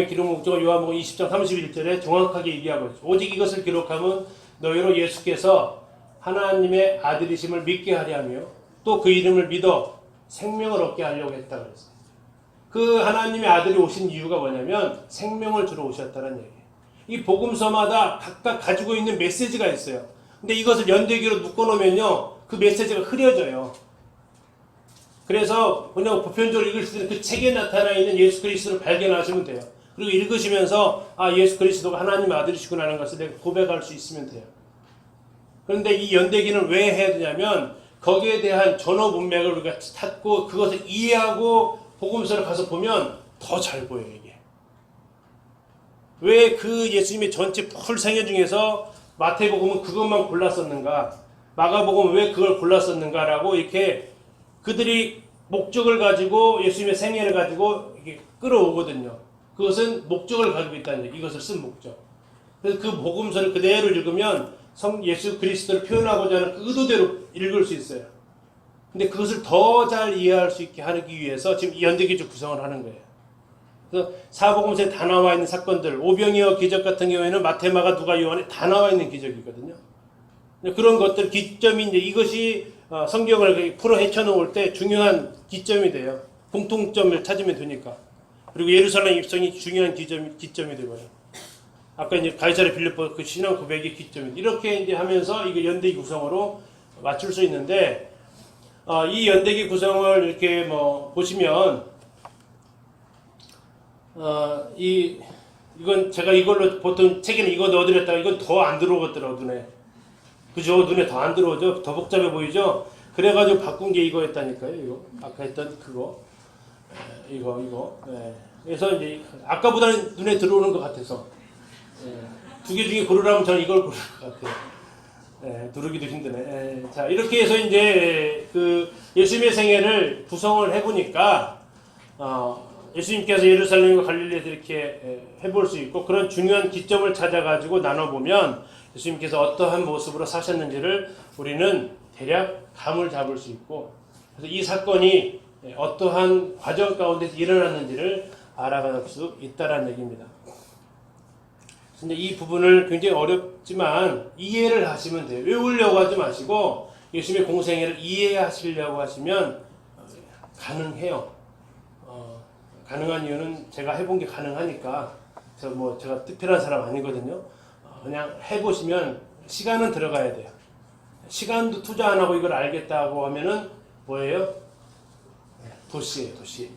기록 목적은 요한복음 20장 31절에 정확하게 얘기하고 있죠. 오직 이것을 기록하면 너희로 예수께서 하나님의 아들이심을 믿게 하려 하며 또 그 이름을 믿어 생명을 얻게 하려고 했다고 그랬어요. 그 하나님의 아들이 오신 이유가 뭐냐면 생명을 주러 오셨다는 얘기예요. 이 복음서마다 각각 가지고 있는 메시지가 있어요. 근데 이것을 연대기로 묶어놓으면요 그 메시지가 흐려져요. 그래서 그냥 보편적으로 읽으실 때는 그 책에 나타나 있는 예수 그리스도를 발견하시면 돼요. 그리고 읽으시면서 예수 그리스도가 하나님의 아들이시구나 하는 것을 내가 고백할 수 있으면 돼요. 그런데 이 연대기는 왜 해야 되냐면 거기에 대한 전어 문맥을 우리가 찾고 그것을 이해하고 복음서를 가서 보면 더 잘 보여요. 이게 왜 그 예수님의 전체 풀 생애 중에서 마태복음은 그것만 골랐었는가, 마가복음은 왜 그걸 골랐었는가라고 이렇게 그들이 목적을 가지고 예수님의 생애를 가지고 이렇게 끌어오거든요. 그것은 목적을 가지고 있다는 얘기, 이것을 쓴 목적. 그래서 그 복음서를 그대로 읽으면 예수 그리스도를 표현하고자 하는 그 의도대로 읽을 수 있어요. 근데 그것을 더 잘 이해할 수 있게 하기 위해서 지금 이 연대기적 구성을 하는 거예요. 그래서 사복음서에 다 나와 있는 사건들, 오병이어 기적 같은 경우에는 마테마가 누가 요한에 다 나와 있는 기적이거든요. 그런 것들 기점이 이제 이것이 성경을 풀어 헤쳐놓을 때 중요한 기점이 돼요. 공통점을 찾으면 되니까. 그리고 예루살렘 입성이 중요한 기점이 되고요. 아까 이제 가이사랴 빌립보 그 신앙 고백의 기점이 이렇게 이제 하면서 이거 연대기 구성으로 맞출 수 있는데 이 연대기 구성을 이렇게 뭐 보시면 이건 제가 이걸로 보통 책에는 이거 넣어드렸다가 이건 더 안 들어오겠더라고 눈에. 그죠? 눈에 더 안 들어오죠? 더 복잡해 보이죠? 그래가지고 바꾼 게 이거였다니까요. 이거 아까 했던 그거 이거. 네. 그래서 이제 아까보다는 눈에 들어오는 것 같아서 두 개 중에 고르라면 저는 이걸 고를 것 같아요. 누르기도 힘드네. 자 이렇게 해서 이제 그 예수님의 생애를 구성을 해보니까 예수님께서 예루살렘과 갈릴리에서 이렇게 해볼 수 있고 그런 중요한 기점을 찾아가지고 나눠보면 예수님께서 어떠한 모습으로 사셨는지를 우리는 대략 감을 잡을 수 있고 그래서 이 사건이 어떠한 과정 가운데서 일어났는지를 알아갈 수 있다는 얘기입니다. 근데 이 부분을 굉장히 어렵지만 이해를 하시면 돼요. 외우려고 하지 마시고 예수님의 공생애를 이해하시려고 하시면 가능해요. 가능한 이유는 제가 해본 게 가능하니까 제가 특별한 사람 아니거든요. 그냥 해보시면 시간은 들어가야 돼요. 시간도 투자 안 하고 이걸 알겠다고 하면은 뭐예요? 도시예요, 도시.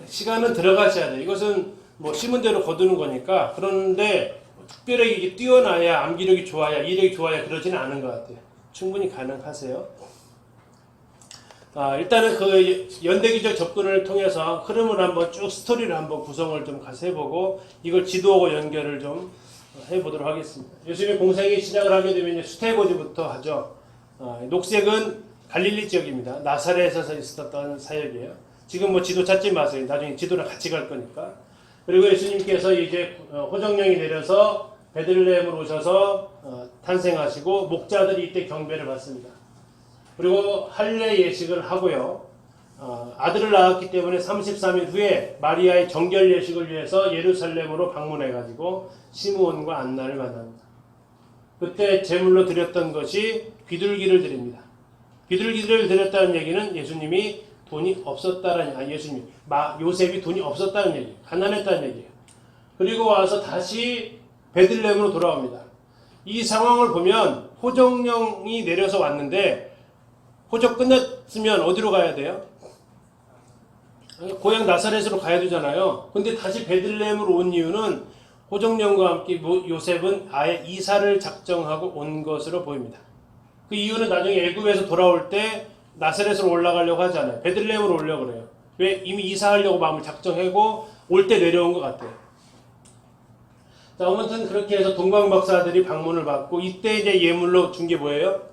시간은 들어가셔야 돼요. 이것은 뭐 심은 대로 거두는 거니까. 그런데 특별하게 이게 뛰어나야 암기력이 좋아야 이력이 좋아야 그러지는 않은 것 같아요. 충분히 가능하세요. 일단은 그 연대기적 접근을 통해서 흐름을 한번 쭉 스토리를 한번 구성을 좀 가서 해보고 이걸 지도하고 연결을 좀 해보도록 하겠습니다. 예수님의 공생이 시작을 하게 되면 수태고지부터 하죠. 녹색은 갈릴리 지역입니다. 나사렛에서 있었던 사역이에요. 지금 뭐 지도 찾지 마세요. 나중에 지도랑 같이 갈 거니까. 그리고 예수님께서 이제 호정령이 내려서 베들레헴으로 오셔서 탄생하시고 목자들이 이때 경배를 받습니다. 그리고 할례 예식을 하고요. 아들을 낳았기 때문에 33일 후에 마리아의 정결 예식을 위해서 예루살렘으로 방문해가지고 시므온과 안나를 만납니다. 그때 제물로 드렸던 것이 비둘기를 드립니다. 비둘기를 드렸다는 얘기는 예수님이 돈이 없었다라는 요셉이 돈이 없었다는 얘기, 가난했다는 얘기예요. 그리고 와서 다시 베들레헴으로 돌아옵니다. 이 상황을 보면 호정령이 내려서 왔는데 호적 끝났으면 어디로 가야 돼요? 고향 나사렛으로 가야 되잖아요. 근데 다시 베들레헴으로 온 이유는 호정령과 함께 요셉은 아예 이사를 작정하고 온 것으로 보입니다. 그 이유는 나중에 애굽에서 돌아올 때 나사렛으로 올라가려고 하지 않아요. 베들레헴으로 오려고 그래요. 왜? 이미 이사하려고 마음을 작정하고 올 때 내려온 것 같아요. 자, 아무튼 그렇게 해서 동방박사들이 방문을 받고 이때 이제 예물로 준 게 뭐예요?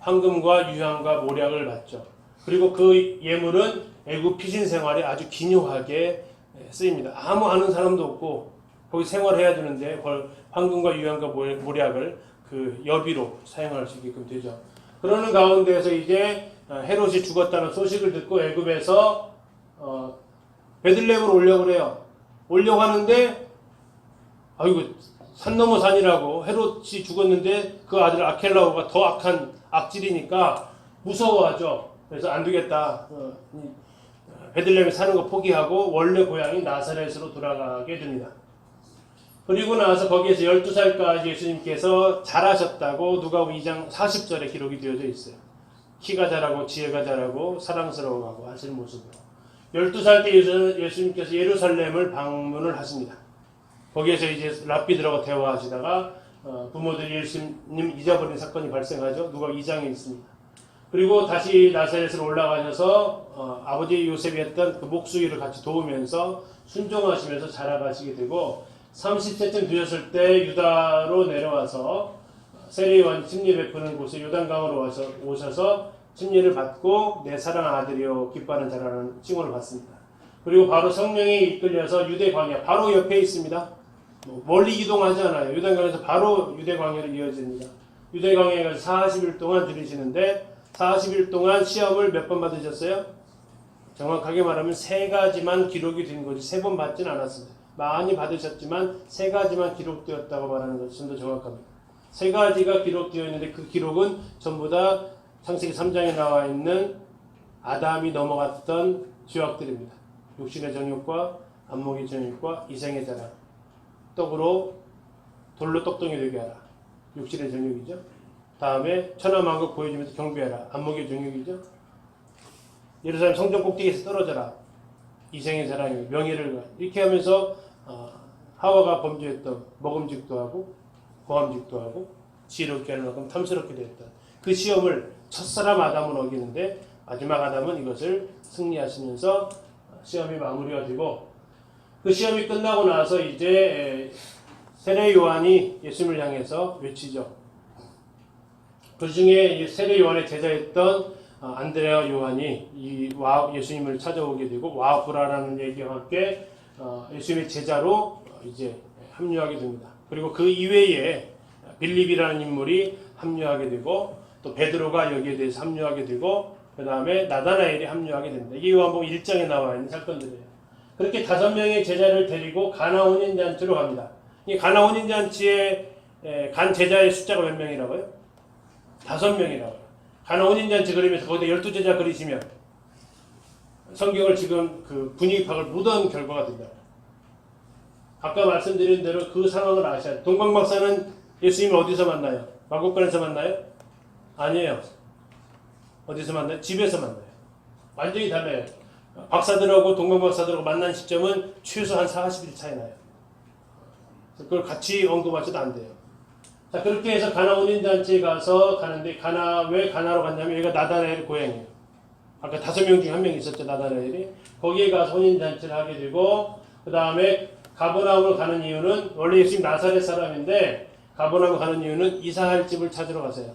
황금과 유향과 모략을 받죠. 그리고 그 예물은 애굽 피신 생활에 아주 기묘하게 쓰입니다. 아무 아는 사람도 없고 거기 생활해야 되는데 황금과 유향과 모략을 그 여비로 사용할 수 있게끔 되죠. 그러는 가운데에서 이제 헤롯이 죽었다는 소식을 듣고 애굽에서 베들레헴으로 오려고 그래요. 오려고 하는데 아이고 산 넘어 산이라고 헤롯이 죽었는데 그 아들 아켈라오가 더 악한 악질이니까 무서워하죠. 그래서 안 되겠다. 베들레헴에 사는 거 포기하고 원래 고향인 나사렛으로 돌아가게 됩니다. 그리고 나서 거기에서 12살까지 예수님께서 자라셨다고 누가복음 2장 40절에 기록이 되어져 있어요. 키가 자라고 지혜가 자라고 사랑스러워하고 하시는 모습으로. 12살 때 예수님께서 예루살렘을 방문을 하십니다. 거기에서 이제 랍비들하고 대화하시다가 부모들이 예수님 잊어버린 사건이 발생하죠. 누가복음 2장에 있습니다. 그리고 다시 나사렛으로 올라가셔서 아버지 요셉이 했던 그 목수일을 같이 도우면서 순종하시면서 자라가시게 되고 30세쯤 되었을 때 유다로 내려와서 세례요한 침례 베푸는 곳에 요단강으로 오셔서 침례를 받고 내 사랑 아들이요 기뻐하는 자라는 칭호를 받습니다. 그리고 바로 성령이 이끌려서 유대 광야 바로 옆에 있습니다. 멀리 이동하지 않아요. 요단강에서 바로 유대 광야로 이어집니다. 유대 광야에 가서 40일 동안 들이시는데 40일 동안 시험을 몇 번 받으셨어요? 정확하게 말하면 세 가지만 기록이 된 거지 세 번 받지는 않았습니다. 많이 받으셨지만 세 가지만 기록되었다고 말하는 것이 좀 더 정확합니다. 세 가지가 기록되어 있는데 그 기록은 전부 다 창세기 3장에 나와 있는 아담이 넘어갔던 죄악들입니다. 육신의 정욕과 안목의 정욕과 이생의 자랑, 떡으로 돌로 떡덩이 되게 하라. 육신의 정욕이죠. 다음에 천하만국 보여주면서 경배하라. 안목의 정욕이죠. 예루살렘 성전 꼭대기에서 떨어져라. 이생의 자랑이 명예를 이렇게 하면서 하와가 범죄했던 먹음직도 하고 고함직도 하고 지혜롭게 하는 만큼 탐스럽게 되었던 그 시험을 첫사람 아담은 어기는데 마지막 아담은 이것을 승리하시면서 시험이 마무리가 되고 그 시험이 끝나고 나서 이제 세례 요한이 예수님을 향해서 외치죠. 그 중에 세례 요한의 제자였던 안드레아 요한이 예수님을 찾아오게 되고 와브라라는 얘기와 함께 예수님의 제자로 이제 합류하게 됩니다. 그리고 그 이외에 빌립이라는 인물이 합류하게 되고 또 베드로가 여기에 대해서 합류하게 되고 그 다음에 나다나엘이 합류하게 됩니다. 이게 요한복음 1장에 나와 있는 사건들이에요. 그렇게 5명의 제자를 데리고 가나 혼인잔치로 갑니다. 이 가나 혼인잔치에 간 제자의 숫자가 몇 명이라고요? 5명이라고요. 가나 혼인잔치 그리면서 거기다 12제자 그리시면 성경을 지금 그 분위기 파악을 못한 결과가 된다. 아까 말씀드린 대로 그 상황을 아셔야 돼요. 동방박사는 예수님을 어디서 만나요? 마곡간에서 만나요? 아니에요. 어디서 만나요? 집에서 만나요. 완전히 달라요. 박사들하고 동방박사들하고 만난 시점은 최소 한 40일 차이 나요. 그걸 같이 언급하셔도 안 돼요. 자, 그렇게 해서 가나 혼인잔치에 가서 가는데 왜 가나로 갔냐면 여기가 나다나엘 고향이에요. 아까 5명 중에 1명 있었죠, 나다나엘이. 거기에 가서 혼인잔치를 하게 되고 그 다음에 가버나움으로 가는 이유는 원래 예수님 나사렛 사람인데 가버나움 가는 이유는 이사할 집을 찾으러 가세요.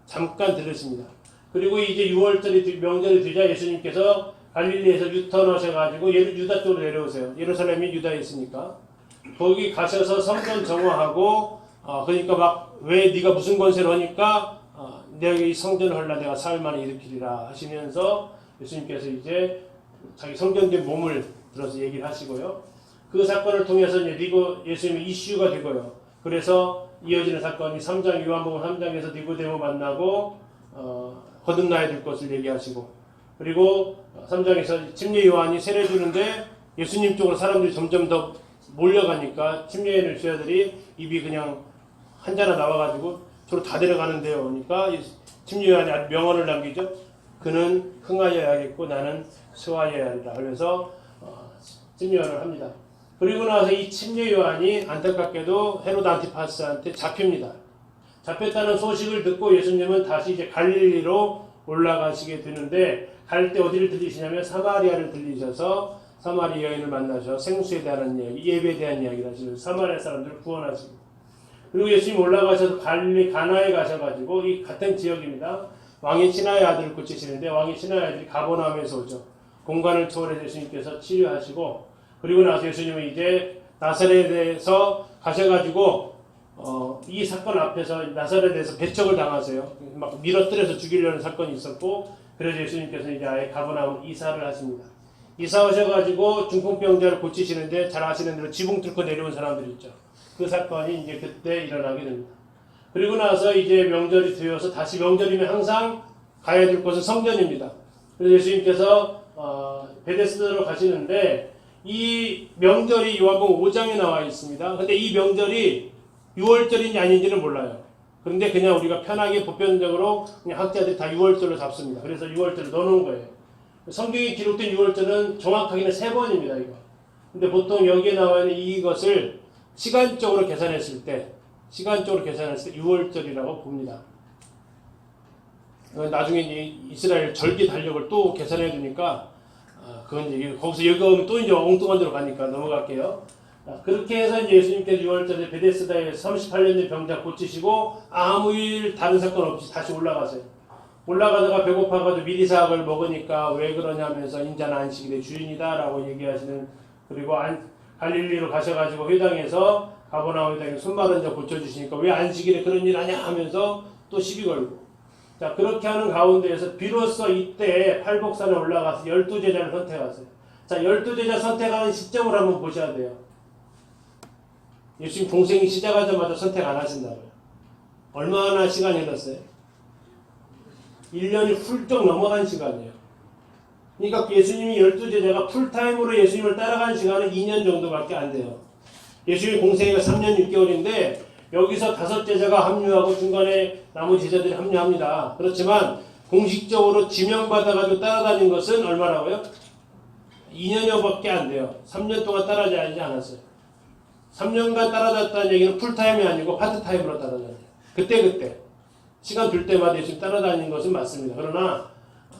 잠깐 들으십니다. 그리고 이제 6월절이 명절이 되자 예수님께서 갈릴리에서 유턴하셔가지고 유다 쪽으로 내려오세요. 예루살렘이 유다에 있으니까 거기 가셔서 성전 정화하고 그러니까 막 왜 네가 무슨 권세를 하니까 내가 이 성전을 헐라 내가 사흘 만에 일으키리라 하시면서 예수님께서 이제 자기 성전된 몸을 들어서 얘기를 하시고요. 그 사건을 통해서 이제 예수님의 이슈가 되고요. 그래서 이어지는 사건이 3장 요한복음 3장에서 니고데모 만나고 거듭나야 될 것을 얘기하시고 그리고 3장에서 침례 요한이 세례 주는데 예수님 쪽으로 사람들이 점점 더 몰려가니까 침례 있는 제자들이 입이 그냥 한자나 나와가지고 저로 다 데려가는데요. 그러니까 침례 요한이 아주 명언을 남기죠. 그는 흥하여야겠고 나는 쇠하여야 하리라. 그래서 침례 요한을 합니다. 그리고 나서 이 침례 요한이 안타깝게도 헤로드 안티파스한테 잡힙니다. 잡혔다는 소식을 듣고 예수님은 다시 이제 갈릴리로 올라가시게 되는데 갈 때 어디를 들리시냐면 사마리아를 들리셔서 사마리아 여인을 만나셔 생수에 대한 이야기, 예배에 대한 이야기를 하시면서 사마리아 사람들을 구원하시고 그리고 예수님 올라가셔서 갈릴리 가나에 가셔가지고 이 같은 지역입니다. 왕의 친아의 아들을 고치시는데 왕의 친아의 아들이 가버나움에서 오죠. 공간을 초월해 예수님께서 치료하시고 그리고 나서 예수님은 이제 나사렛에서 가셔가지고 이 사건 앞에서 나사렛에서 배척을 당하세요. 막 밀어뜨려서 죽이려는 사건이 있었고 그래서 예수님께서 이제 아예 가버나움 이사를 하십니다. 이사 오셔가지고 중풍병자를 고치시는데 잘 아시는 대로 지붕 뚫고 내려온 사람들이 있죠. 그 사건이 이제 그때 일어나게 됩니다. 그리고 나서 이제 명절이 되어서 다시 명절이면 항상 가야 될 곳은 성전입니다. 그래서 예수님께서 베데스다로 가시는데 이 명절이 요한복음 5장에 나와 있습니다. 근데 이 명절이 6월절인지 아닌지는 몰라요. 그런데 그냥 우리가 편하게 보편적으로 그냥 학자들이 다 6월절로 잡습니다. 그래서 6월절을 넣어놓은 거예요. 성경에 기록된 6월절은 정확하게는 3번입니다. 이거. 근데 보통 여기에 나와 있는 이것을 시간적으로 계산했을 때 6월절이라고 봅니다. 나중에 이스라엘 절기 달력을 또 계산해 두니까 그건 이제 거기서 여기 오면 또 이제 엉뚱한 데로 가니까 넘어갈게요. 그렇게 해서 이제 예수님께서 6월절에 베데스다에 38년 된 병자 고치시고 아무 일 다른 사건 없이 다시 올라가세요. 올라가다가 배고파가지고 미리사학을 먹으니까 왜 그러냐면서 인자는 안식일의 주인이다라고 얘기하시는 그리고 갈릴리로 가셔가지고 회당에서 가버나움 회당에 손 마른 자 고쳐주시니까 왜 안식일에 그런 일 하냐 하면서 또 시비 걸고 자, 그렇게 하는 가운데에서 비로소 이때 팔복산에 올라가서 12제자를 선택하세요. 자, 12제자 선택하는 시점을 한번 보셔야 돼요. 예수님 공생이 시작하자마자 선택 안 하신다고요. 얼마나 시간이 흘렀어요? 1년이 훌쩍 넘어간 시간이에요. 그러니까 예수님이 12제자가 풀타임으로 예수님을 따라간 시간은 2년 정도밖에 안 돼요. 예수님 공생애가 3년 6개월인데 여기서 5제자가 합류하고 중간에 나머지 제자들이 합류합니다. 그렇지만 공식적으로 지명받아가지고 따라다닌 것은 얼마라고요? 2년여밖에 안 돼요. 3년 동안 따라다니지 않았어요. 3년간 따라다녔다는 얘기는 풀타임이 아니고 파트타임으로 따라다녀요. 그때 시간 들 때마다 예수님 따라다니는 것은 맞습니다. 그러나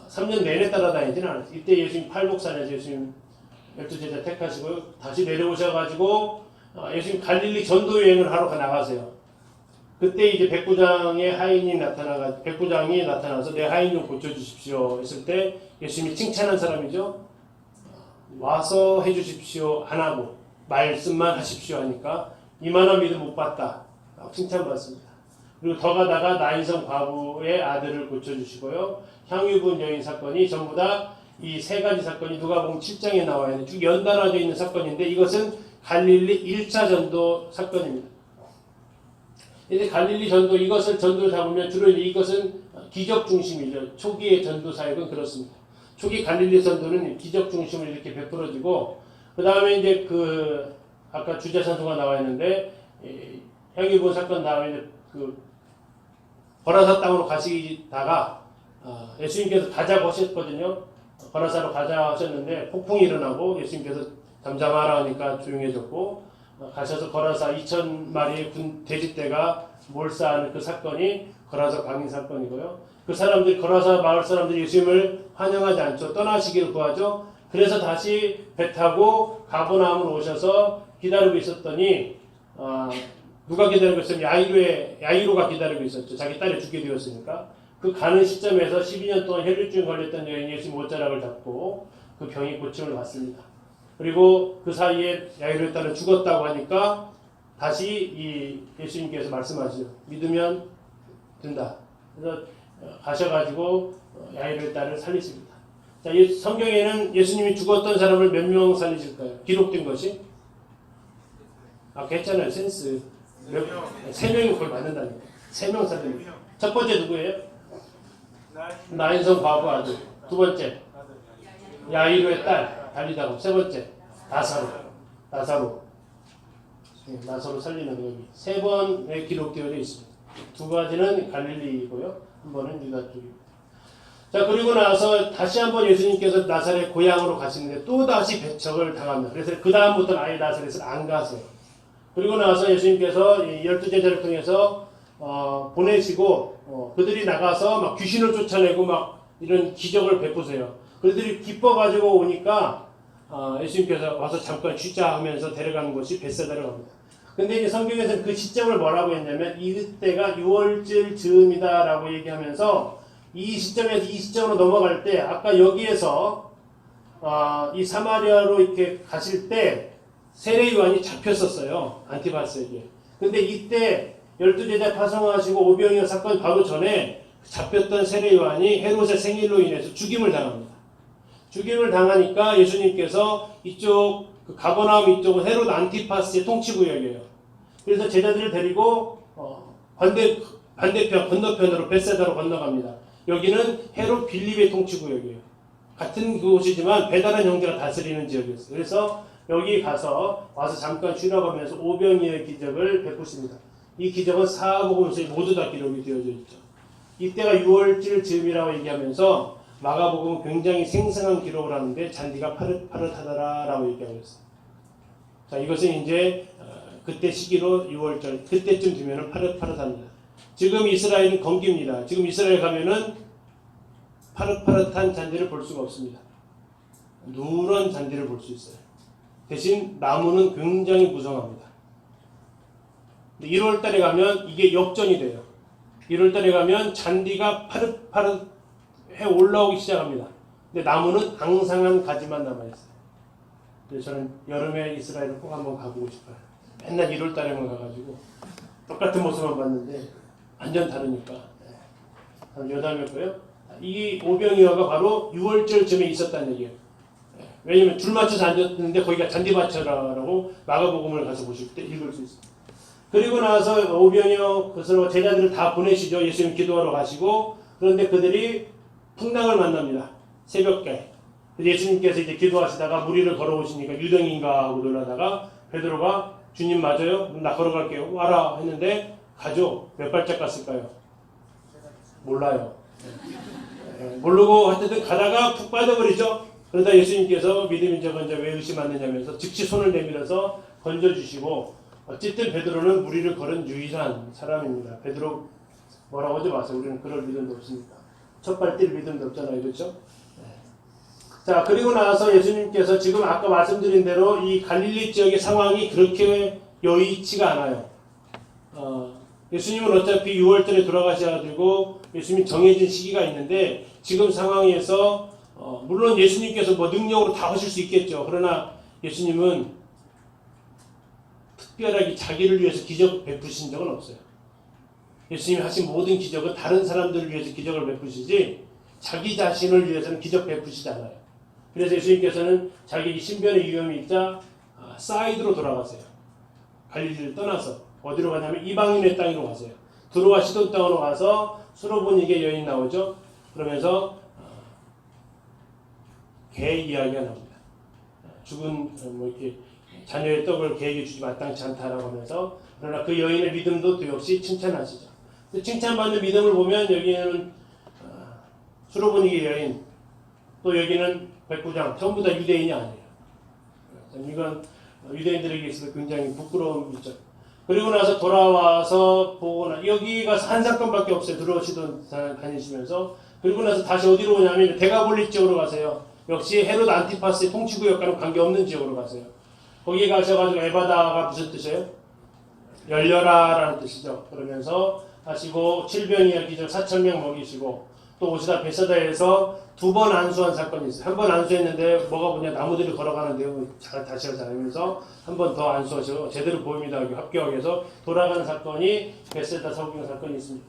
3년 내내 따라다니지는 않았어요. 이때 예수님 팔복산에서 예수님 12제자 택하시고 다시 내려오셔가지고 예수님 갈릴리 전도 여행을 하러 나가세요. 그때 이제 백부장이 나타나서 내 하인 좀 고쳐주십시오 했을 때 예수님이 칭찬한 사람이죠. 와서 해주십시오 안 하고 말씀만 하십시오 하니까 이만한 믿음 못 봤다 칭찬받습니다. 그리고 더 가다가 나인성 과부의 아들을 고쳐주시고요. 향유분 여인 사건이 전부 다 이 세 가지 사건이 누가복음 7장에 나와 있는 쭉 연달아져 있는 사건인데 이것은 갈릴리 1차 전도 사건입니다. 이제 갈릴리 전도 이것을 전도를 잡으면 주로 이것은 기적 중심이죠. 초기의 전도 사역은 그렇습니다. 초기 갈릴리 전도는 기적 중심을 이렇게 베풀어지고 그 다음에 이제 아까 주자선소가 나와 있는데 향유분 사건 다음에 그 거라사 땅으로 가시다가 예수님께서 가자고 하셨거든요. 거라사로 가자 하셨는데 폭풍이 일어나고 예수님께서 잠잠하라 하니까 조용해졌고 가셔서 거라사 2,000마리의 돼지떼가 몰사하는 그 사건이 거라사 광인 사건이고요. 그 사람들이 거라사 마을 사람들이 예수님을 환영하지 않죠. 떠나시기를 구하죠. 그래서 다시 배 타고 가버나움으로 오셔서 기다리고 있었더니 누가 기다리고 있었냐면 야이로가 기다리고 있었죠. 자기 딸이 죽게 되었으니까. 그 가는 시점에서 12년 동안 혈류증 걸렸던 여인이 예수님 옷자락을 잡고 그 병이 고침을 받습니다. 그리고 그 사이에 야이로의 딸은 죽었다고 하니까 다시 예수님께서 말씀하시죠. 믿으면 된다. 그래서 가셔가지고 야이로의 딸을 살리십니다. 자, 성경에는 예수님이 죽었던 사람을 몇 명 살리실까요? 기록된 것이? 괜찮아요. 센스. 3명이 그걸 맞는다니까. 3명 살립니다. 첫 번째 누구예요? 나인성 과부 아들. 두 번째 야이로의 딸 달리다고. 세 번째 나사로 살리는 여기 3번에 기록되어 있습니다. 2가지는 갈릴리이고요. 한 번은 유다 쪽입니다. 자, 그리고 나서 다시 한번 예수님께서 나사렛 고향으로 가시는데 또 다시 배척을 당합니다. 그래서 그 다음부터는 아예 나사렛을 안 가세요. 그리고 나서 예수님께서 12제자를 통해서 보내시고 그들이 나가서 막 귀신을 쫓아내고 막 이런 기적을 베푸세요. 그들이 기뻐가지고 오니까 예수님께서 와서 잠깐 쉬자 하면서 데려가는 곳이 벳세다로 갑니다. 근데 이제 성경에서는 그 시점을 뭐라고 했냐면 이때가 6월절 즈음이다라고 얘기하면서 이 시점으로 넘어갈 때 아까 여기에서 이 사마리아로 이렇게 가실 때 세례 요한이 잡혔었어요. 안티바스에게. 근데 이때 12제자 파송하시고 오병이어 사건 바로 전에 잡혔던 세례 요한이 헤롯의 생일로 인해서 죽임을 당합니다. 죽임을 당하니까 예수님께서 이쪽 가버나움 이쪽은 헤롯 안티파스의 통치구역이에요. 그래서 제자들을 데리고 반대편 건너편으로 벳세다로 건너갑니다. 여기는 헤롯 빌립의 통치구역이에요. 같은 곳이지만 배다른 형제가 다스리는 지역이었어요. 그래서 여기 와서 잠깐 쉬라고 하면서 오병이어의 기적을 베푸십니다. 이 기적은 사복음서에 모두 다 기록이 되어져 있죠. 이때가 6월절 즈음이라고 얘기하면서 마가복음은 굉장히 생생한 기록을 하는데 잔디가 파릇파릇하더라라고 얘기하고 있어요. 자, 이것은 이제 그때 시기로 6월절 그때쯤 되면은 파릇파릇합니다. 지금 이스라엘은 건기입니다. 지금 이스라엘 가면은 파릇파릇한 잔디를 볼 수가 없습니다. 누런 잔디를 볼 수 있어요. 대신 나무는 굉장히 무성합니다. 1월달에 가면 이게 역전이 돼요. 1월달에 가면 잔디가 파릇파릇해 올라오기 시작합니다. 근데 나무는 앙상한 가지만 남아있어요. 그래서 저는 여름에 이스라엘을 꼭 한번 가보고 싶어요. 맨날 1월달에만 가가지고 똑같은 모습만 봤는데 완전 다르니까. 여담이었고요. 이 오병이어가 바로 6월절쯤에 있었다는 얘기예요. 왜냐면 줄 맞춰서 앉았는데 거기가 잔디밭이라고 마가복음을 가서 보실 때 읽을 수 있어요. 그리고 나서 오병이어 그것으로 제자들을 다 보내시죠. 예수님 기도하러 가시고. 그런데 그들이 풍랑을 만납니다. 새벽에. 예수님께서 이제 기도하시다가 무리를 걸어오시니까 유령인가 하고 놀라다가 베드로가 주님 맞아요? 나 걸어갈게요. 와라 했는데 가죠. 몇 발짝 갔을까요? 몰라요. 모르고 하여튼 가다가 푹 빠져버리죠. 그러다 예수님께서 믿음인 자가 이제 왜 의심하느냐면서 즉시 손을 내밀어서 건져주시고 어쨌든 베드로는 무리를 걸은 유일한 사람입니다. 베드로 뭐라고 하지 마세요. 우리는 그럴 믿음도 없습니다. 첫발 뛸 믿음도 없잖아요. 그렇죠? 자, 그리고 나서 예수님께서 지금 아까 말씀드린 대로 이 갈릴리 지역의 상황이 그렇게 여의치가 않아요. 예수님은 어차피 6월달에 돌아가셔야 되고 예수님이 정해진 시기가 있는데 지금 상황에서 물론 예수님께서 뭐 능력으로 다 하실 수 있겠죠. 그러나 예수님은 특별하게 자기를 위해서 기적 베푸신 적은 없어요. 예수님이 하신 모든 기적은 다른 사람들을 위해서 기적을 베푸시지 자기 자신을 위해서는 기적 베푸시지 않아요. 그래서 예수님께서는 자기 신변의 위험이 있자 사이드로 돌아가세요. 갈릴리를 떠나서 어디로 가냐면 이방인의 땅으로 가세요. 두로와 시돈 땅으로 가서 수로보니게 여인 나오죠. 그러면서 개 이야기가 나옵니다. 죽은 뭐 이렇게 자녀의 떡을 개에게 주지 마땅치 않다라고 하면서 그러나 그 여인의 믿음도 역시 칭찬하시죠. 칭찬받는 믿음을 보면 여기에는 수로보니게 여인 또 여기는 백부장 전부 다 유대인이 아니에요. 이건 유대인들에게 있어서 굉장히 부끄러움이 있죠. 그리고 나서 돌아와서 보거나 여기 가서 한 사건밖에 없어요. 들어오시던 다니시면서 그리고 나서 다시 어디로 오냐면 데가볼리 지역으로 가세요. 역시 헤롯 안티파스의 통치구역과는 관계없는 지역으로 가세요. 거기 가셔가지고 에바다가 무슨 뜻이에요? 열려라라는 뜻이죠. 그러면서 하시고 7병이야 기적 4,000명 먹이시고 또 오시다 베사다에서 2번 안수한 사건이 있어요. 한 번 안수했는데 뭐가 뭐냐 나무들이 걸어가는데요. 다시 하지 않으면서 한 번 더 안수하시고 제대로 보입니다. 합격하기 위해서 돌아가는 사건이 베세다 서기관 사건이 있습니다.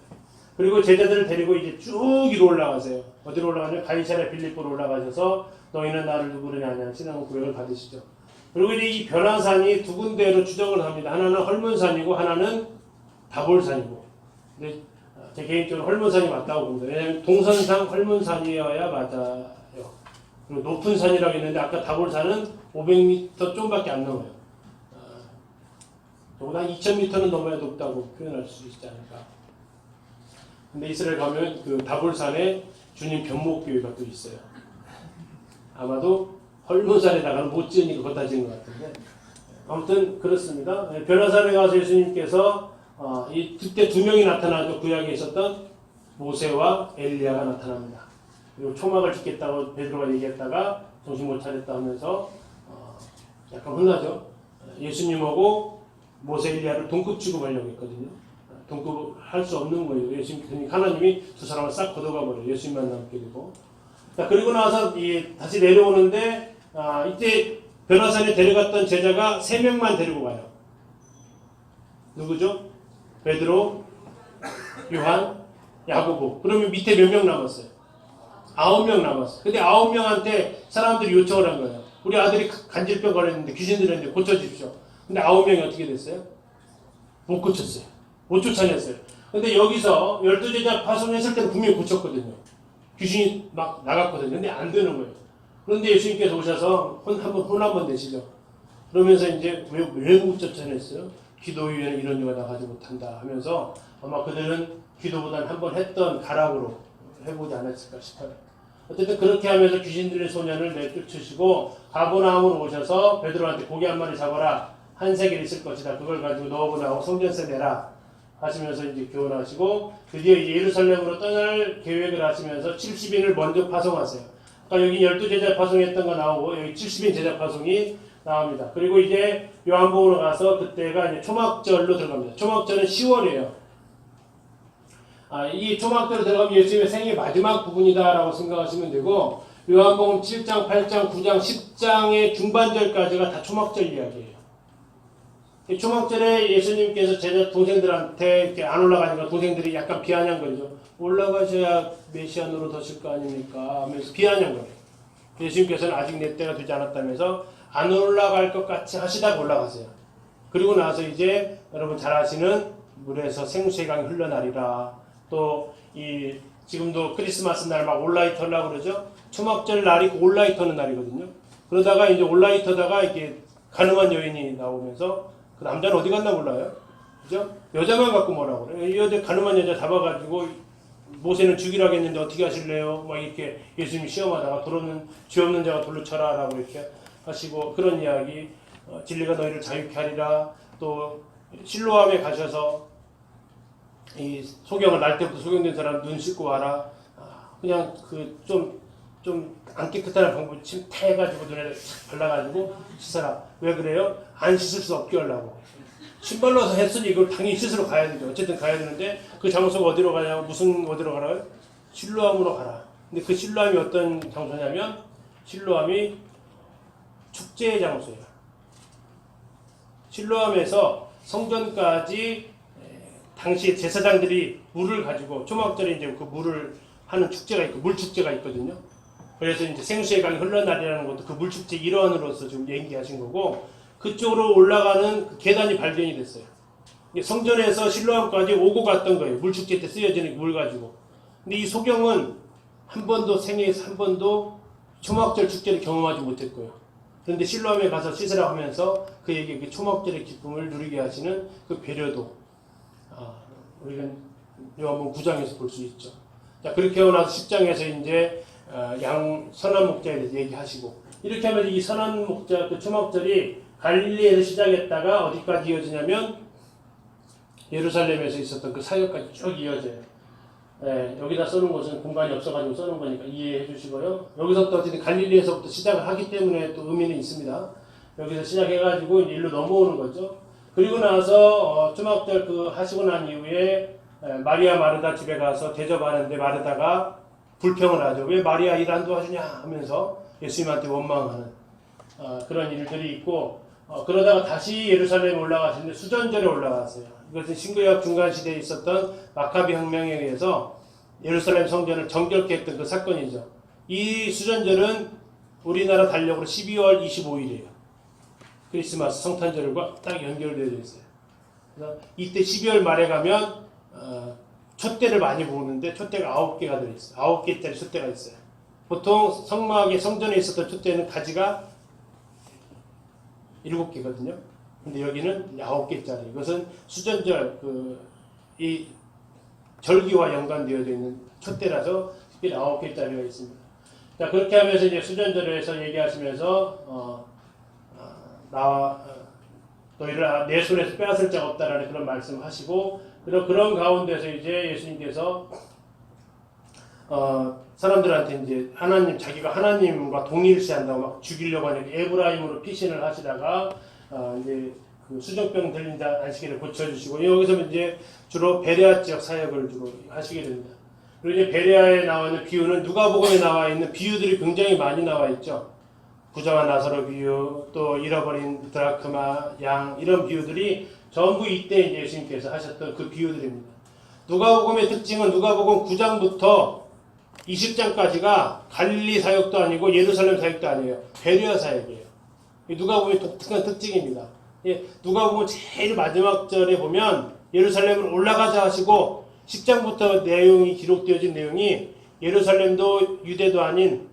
그리고 제자들을 데리고 이제 쭉 위로 올라가세요. 어디로 올라가냐면 가이사랴 빌립보로 올라가셔서 너희는 나를 누구느냐 하냐 신앙 고백을 받으시죠. 그리고 이제 이 변화산이 두 군데로 추정을 합니다. 하나는 헐문산이고 하나는 다볼산이고. 근데 제 개인적으로 헐문산이 맞다고 봅니다. 왜냐하면 동선상 헐문산이어야 맞아요. 그리고 높은 산이라고 했는데 아까 다볼산은 500m 좀밖에 안 넘어요. 적어도 한 2000m는 넘어야 높다고 표현할 수 있지 않을까. 근데 이스라엘 가면 그 다볼산에 주님 변목교회가 또 있어요. 아마도 헐문산에다가는 못 지으니까 걷다 지은 것 같은데 아무튼 그렇습니다. 변화산에 가서 예수님께서 그때 두 명이 나타나죠. 구약에 있었던 모세와 엘리야가 나타납니다. 그리고 초막을 짓겠다고 베드로가 얘기했다가 정신 못 차렸다 하면서 약간 혼나죠. 예수님하고 모세 엘리야를 동급 취급하려고 했거든요. 동급할 수 없는 거예요. 예수님 하나님이 두 사람을 싹 걷어가 버려요. 예수님만 남게 되고. 자, 그리고 나서 다시 내려오는데 이때 변화산에 데려갔던 제자가 3명만 데리고 가요. 누구죠? 베드로, 요한, 야고보. 그러면 밑에 몇 명 남았어요? 9명 남았어요. 근데 9명한테 사람들이 요청을 한 거예요. 우리 아들이 간질병 걸렸는데 귀신 들렸는데 고쳐주십시오. 근데 9명이 어떻게 됐어요? 못 고쳤어요. 못 쫓아냈어요. 근데 여기서 12제자 파송했을 때는 분명히 고쳤거든요. 귀신이 막 나갔거든요. 근데 안 되는 거예요. 그런데 예수님께서 오셔서 혼 한번 내시죠. 그러면서 이제 왜 못 쫓아냈어요? 기도 위에는 이런 일가 나가지 못한다 하면서 아마 그들은 기도보다는 한번 했던 가락으로 해보지 않았을까 싶어요. 어쨌든 그렇게 하면서 귀신 들린 소년을 내쫓으시고 가버나움으로 오셔서 베드로한테 고기 한 마리 잡아라. 한 세겔 있을 것이다. 그걸 가지고 넣어보 나오고 성전세 내라 하시면서 이제 교훈하시고 드디어 예루살렘으로 떠날 계획을 하시면서 70인을 먼저 파송하세요. 그러니까 여기 12제자 파송했던 거 나오고 여기 70인 제자 파송이 나옵니다. 그리고 이제 요한복음으로 가서 그때가 이제 초막절로 들어갑니다. 초막절은 10월이에요. 이 초막절로 들어가면 예수님의 생애 마지막 부분이다라고 생각하시면 되고 요한복음 7장, 8장, 9장, 10장의 중반절까지가 다 초막절 이야기예요. 초막절에 예수님께서 제자 동생들한테 이렇게 안 올라가니까 동생들이 약간 비아냥거리죠. 올라가셔야 메시아 노릇하실 거 아닙니까? 하면서 비아냥 거예요. 예수님께서는 아직 내 때가 되지 않았다면서 안 올라갈 것 같이 하시다가 올라가세요. 그리고 나서 이제 여러분 잘 아시는 물에서 생수의 강이 흘러나리라. 또 이 지금도 크리스마스 날 막 온라이트 하려고 그러죠. 초막절 날이 온라이트 하는 날이거든요. 그러다가 이제 온라이트 하다가 이렇게 가늠한 여인이 나오면서 그 남자는 어디 갔나 몰라요. 그죠? 여자만 갖고 뭐라고 그래요. 이 여자 가늠한 여자 잡아가지고 모세는 죽이라고 했는데 어떻게 하실래요? 막 이렇게 예수님이 시험하다가 돌없는 죄 없는 자가 돌로 쳐라라고 이렇게 하시고 그런 이야기. 진리가 너희를 자유케 하리라. 또 실로암에 가셔서 이 소경을 날 때부터 소경된 사람 눈 씻고 와라. 그냥 그 좀 안 깨끗한 방법 침 태가지고 눈에 발라가지고 씻어라. 왜 그래요? 안 씻을 수 없게 하려고. 신발로 서 했으니 이걸 당연히 씻으러 가야 되죠. 어쨌든 가야 되는데 그 장소가 어디로 가냐고 무슨 어디로 가라고요? 실로암으로 가라. 근데 그 실로암이 어떤 장소냐면 실로암이 축제의 장소예요. 실로암에서 성전까지 당시 제사장들이 물을 가지고 초막절에 이제 그 물을 하는 축제가 있고 물 축제가 있거든요. 그래서 이제 생수의 강이 흘러나리라는 것도 그 물 축제 일환으로서 지금 얘기하신 거고 그쪽으로 올라가는 그 계단이 발견이 됐어요. 성전에서 실로암까지 오고 갔던 거예요. 물 축제 때 쓰여지는 물 가지고. 근데 이 소경은 한 번도 생애에서 한 번도 초막절 축제를 경험하지 못했고요. 그런데 실로암에 가서 씻으라 하면서 그에게 그 초막절의 기쁨을 누리게 하시는 그 배려도 우리가 요한복음 9장에서 볼 수 있죠. 자, 그렇게 하고 나서 10장에서 이제 양 선한 목자에 대해서 얘기하시고 이렇게 하면 이 선한 목자 그 초막절이 갈릴리에서 시작했다가 어디까지 이어지냐면 예루살렘에서 있었던 그 사역까지 쭉 이어져요. 여기다 써놓은 것은 공간이 없어가지고 써놓은 거니까 이해해 주시고요. 여기서부터 어쨌든 갈릴리에서부터 시작을 하기 때문에 또 의미는 있습니다. 여기서 시작해가지고 이제 일로 넘어오는 거죠. 그리고 나서 초막절 그 하시고 난 이후에 마리아 마르다 집에 가서 대접하는데 마르다가 불평을 하죠. 왜 마리아 일 안 도와주냐 하면서 예수님한테 원망하는 그런 일들이 있고 그러다가 다시 예루살렘에 올라가시는데 수전절에 올라갔어요. 이것은 신구약 중간 시대에 있었던 마카비 혁명에 의해서 예루살렘 성전을 정결케 했던 그 사건이죠. 이 수전절은 우리나라 달력으로 12월 25일이에요. 크리스마스 성탄절과 딱 연결되어 있어요. 그래서 이때 12월 말에 가면 촛대를 많이 보는데 촛대가 9개가 들어있어요. 9개짜리 촛대가 있어요. 보통 성막의 성전에 있었던 촛대는 가지가 7개거든요. 근데 여기는 9개짜리. 이것은 수전절 이 절기와 연관되어 있는 촛대라서 특별히 9개짜리가 있습니다. 자, 그렇게 하면서 이제 수전절에서 얘기하시면서 너희를 내 손에서 빼앗을 자가 없다라는 그런 말씀을 하시고 그런 가운데서 이제 예수님께서 사람들한테 이제 자기가 하나님과 동일시한다고 막 죽이려고 하니까 에브라임으로 피신을 하시다가 이제 그 수정병 들린 자 안식일을 고쳐주시고 여기서 이제 주로 베레아 지역 사역을 주로 하시게 됩니다. 그리고 이제 베레아에 나와 있는 비유는 누가복음에 나와 있는 비유들이 굉장히 많이 나와 있죠. 부자와 나사로 비유, 또 잃어버린 드라크마, 양 이런 비유들이 전부 이때 이제 예수님께서 하셨던 그 비유들입니다. 누가복음의 특징은 누가복음 9장부터 20장까지가 갈릴리 사역도 아니고 예루살렘 사역도 아니에요. 베레아 사역이에요. 누가복음의 독특한 특징입니다. 누가복음 제일 마지막 절에 보면 예루살렘을 올라가자 하시고 10장부터 내용이 기록되어진 내용이 예루살렘도 유대도 아닌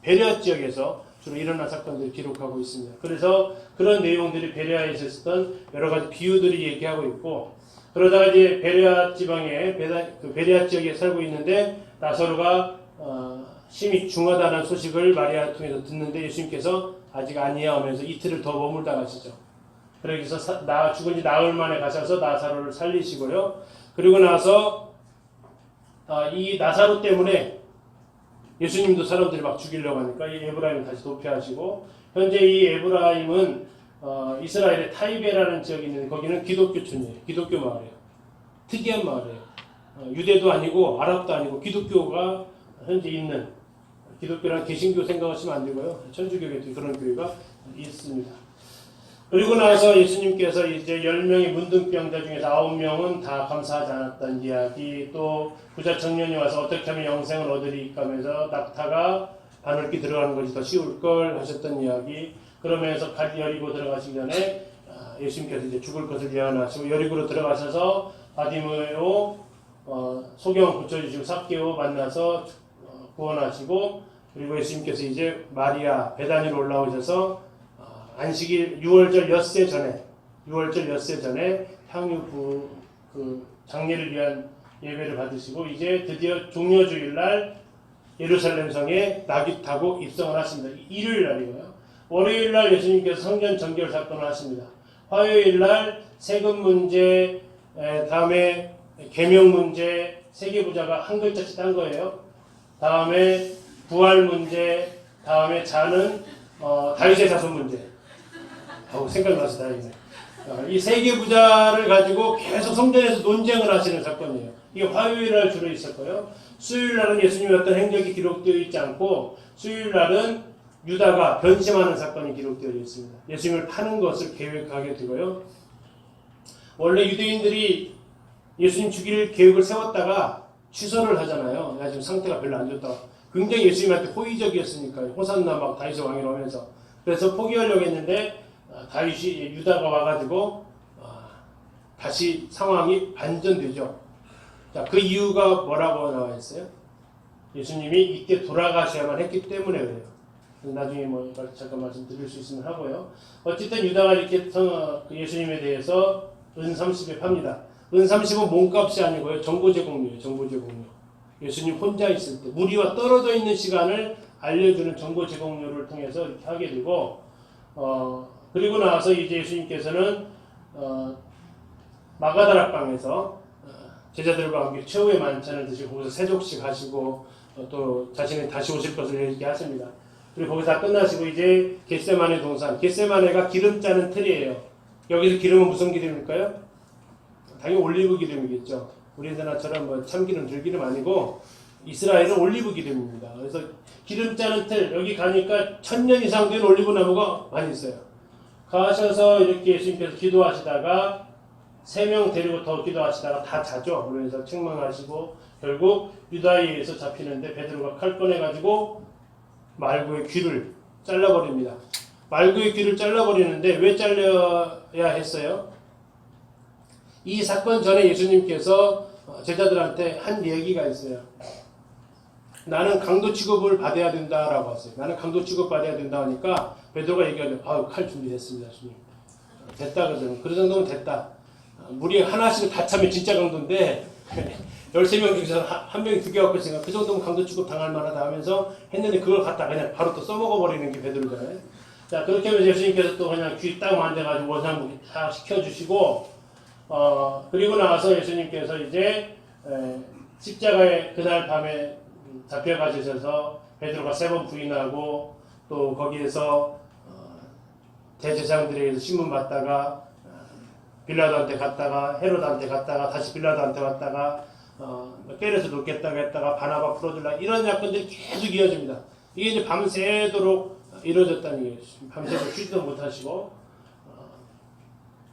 베레아 지역에서 주로 일어난 사건들을 기록하고 있습니다. 그래서 그런 내용들이 베레아에 있었던 여러 가지 비유들이 얘기하고 있고 그러다가 이제 베레아 지방에 베레아 지역에 살고 있는데 나사로가 심히 중하다는 소식을 마리아 통해서 듣는데 예수님께서 아직 아니야 하면서 이틀을 더 머물다 가시죠. 그래서 죽은 지 나흘 만에 가셔서 나사로를 살리시고요. 그리고 나서 이 나사로 때문에 예수님도 사람들이 막 죽이려고 하니까 이 에브라임을 다시 도피하시고 현재 이 에브라임은 이스라엘의 타이베라는 지역이 있는데 거기는 기독교촌이에요. 기독교 마을이에요. 특이한 마을이에요. 유대도 아니고 아랍도 아니고 기독교가 현재 있는 기독교랑 개신교 생각하시면 안 되고요. 천주교에도 그런 교회가 있습니다. 그리고 나서 예수님께서 이제 10명의 문둥병자 중에서 9명은 다 감사하지 않았던 이야기, 또 부자 청년이 와서 어떻게 하면 영생을 얻으리까 하면서 낙타가 바늘기 들어가는 것이 더 쉬울 걸 하셨던 이야기, 그러면서 여리고 들어가시기 전에 예수님께서 이제 죽을 것을 예언하시고 여리고로 들어가셔서 바디메오 소경 고쳐주시고 삭개오 만나서 구원하시고, 그리고 예수님께서 이제 마리아 베다니로 올라오셔서 안식일 6월절 엿새 전에 향유 그 장례를 위한 예배를 받으시고 이제 드디어 종려주일날 예루살렘 성에 낙이 타고 입성을 하십니다. 일요일 날이고요. 월요일 날 예수님께서 성전 정결 사건을 하십니다. 화요일 날 세금 문제, 다음에 계명 문제, 세계부자가 한 글자씩 딴 거예요. 다음에 부활 문제, 다음에 자는 다윗의 자손 문제. 생각나서 다행이네. 이 세계부자를 가지고 계속 성전에서 논쟁을 하시는 사건이에요. 이게 화요일 날 주로 있었고요. 수요일 날은 예수님의 어떤 행적이 기록되어 있지 않고, 수요일 날은 유다가 변심하는 사건이 기록되어 있습니다. 예수님을 파는 것을 계획하게 되고요. 원래 유대인들이 예수님 죽일 계획을 세웠다가 취소를 하잖아요. 야, 지금 상태가 별로 안 좋다. 굉장히 예수님한테 호의적이었으니까요. 호산나 막 다윗의 왕이라고 하면서. 그래서 포기하려고 했는데 다윗이 유다가 와가지고 다시 상황이 반전되죠. 자, 그 이유가 뭐라고 나와 있어요? 예수님이 이때 돌아가셔야만 했기 때문에 그래요. 나중에 뭐 잠깐 말씀드릴 수 있으면 하고요. 어쨌든 유다가 이렇게 예수님에 대해서 은 30에 팝니다. 은 30은 몸값이 아니고요. 정보 제공료예요. 정보 제공료. 예수님 혼자 있을 때 무리와 떨어져 있는 시간을 알려주는 정보 제공료를 통해서 이렇게 하게 되고, 그리고 나서 이제 예수님께서는 마가다락방에서 제자들과 함께 최후의 만찬을 드시고 거기서 세족식 하시고 또 자신이 다시 오실 것을 얘기하십니다. 그리고 거기서 다 끝나시고 이제 겟세마네 동산, 겟세마네가 기름 짜는 틀이에요. 여기서 기름은 무슨 기름일까요? 당연히 올리브 기름이겠죠. 우리나라처럼 뭐 참기름, 들기름 아니고 이스라엘은 올리브 기름입니다. 그래서 기름 짜는 틀, 여기 가니까 1000년 이상 된 올리브 나무가 많이 있어요. 가셔서 이렇게 예수님께서 기도하시다가 3명 데리고 더 기도하시다가 다 자죠. 그래서 책망하시고 결국 유다에 의해서 잡히는데 베드로가 칼 꺼내가지고 말구의 귀를 잘라버립니다. 말구의 귀를 잘라버리는데 왜 잘려야 했어요? 이 사건 전에 예수님께서 제자들한테 한 얘기가 있어요. 나는 강도 취급을 받아야 된다라고 하세요. 나는 강도 취급 받아야 된다 하니까 베드로가 얘기하죠. 칼 준비됐습니다, 주님. 됐다 그러더니 그 정도면 됐다. 무리 하나씩 다 차면 진짜 강도인데 13명 중에서 한 명이 2개 갖고 있으니까 그 정도면 강도 취급 당할 만하다 하면서 했는데 그걸 갖다 그냥 바로 또 써먹어 버리는 게 베드로잖아요. 자, 그렇게 하면서 예수님께서 또 그냥 귀 딱 만져가지고 원상복귀 다 시켜주시고, 그리고 나서 예수님께서 이제 십자가에 그날 밤에 잡혀가셔서 베드로가 3번 부인하고 또 거기에서 대제사장들에게서 신문 받다가 빌라도한테 갔다가 헤로드한테 갔다가 다시 빌라도한테 왔다가 때려서 놓겠다고 했다가 바나바 풀어줄라, 이런 사건들이 계속 이어집니다. 이게 이제 밤새도록 이루어졌다는 얘기예요. 밤새도록 쉬지도 못하시고,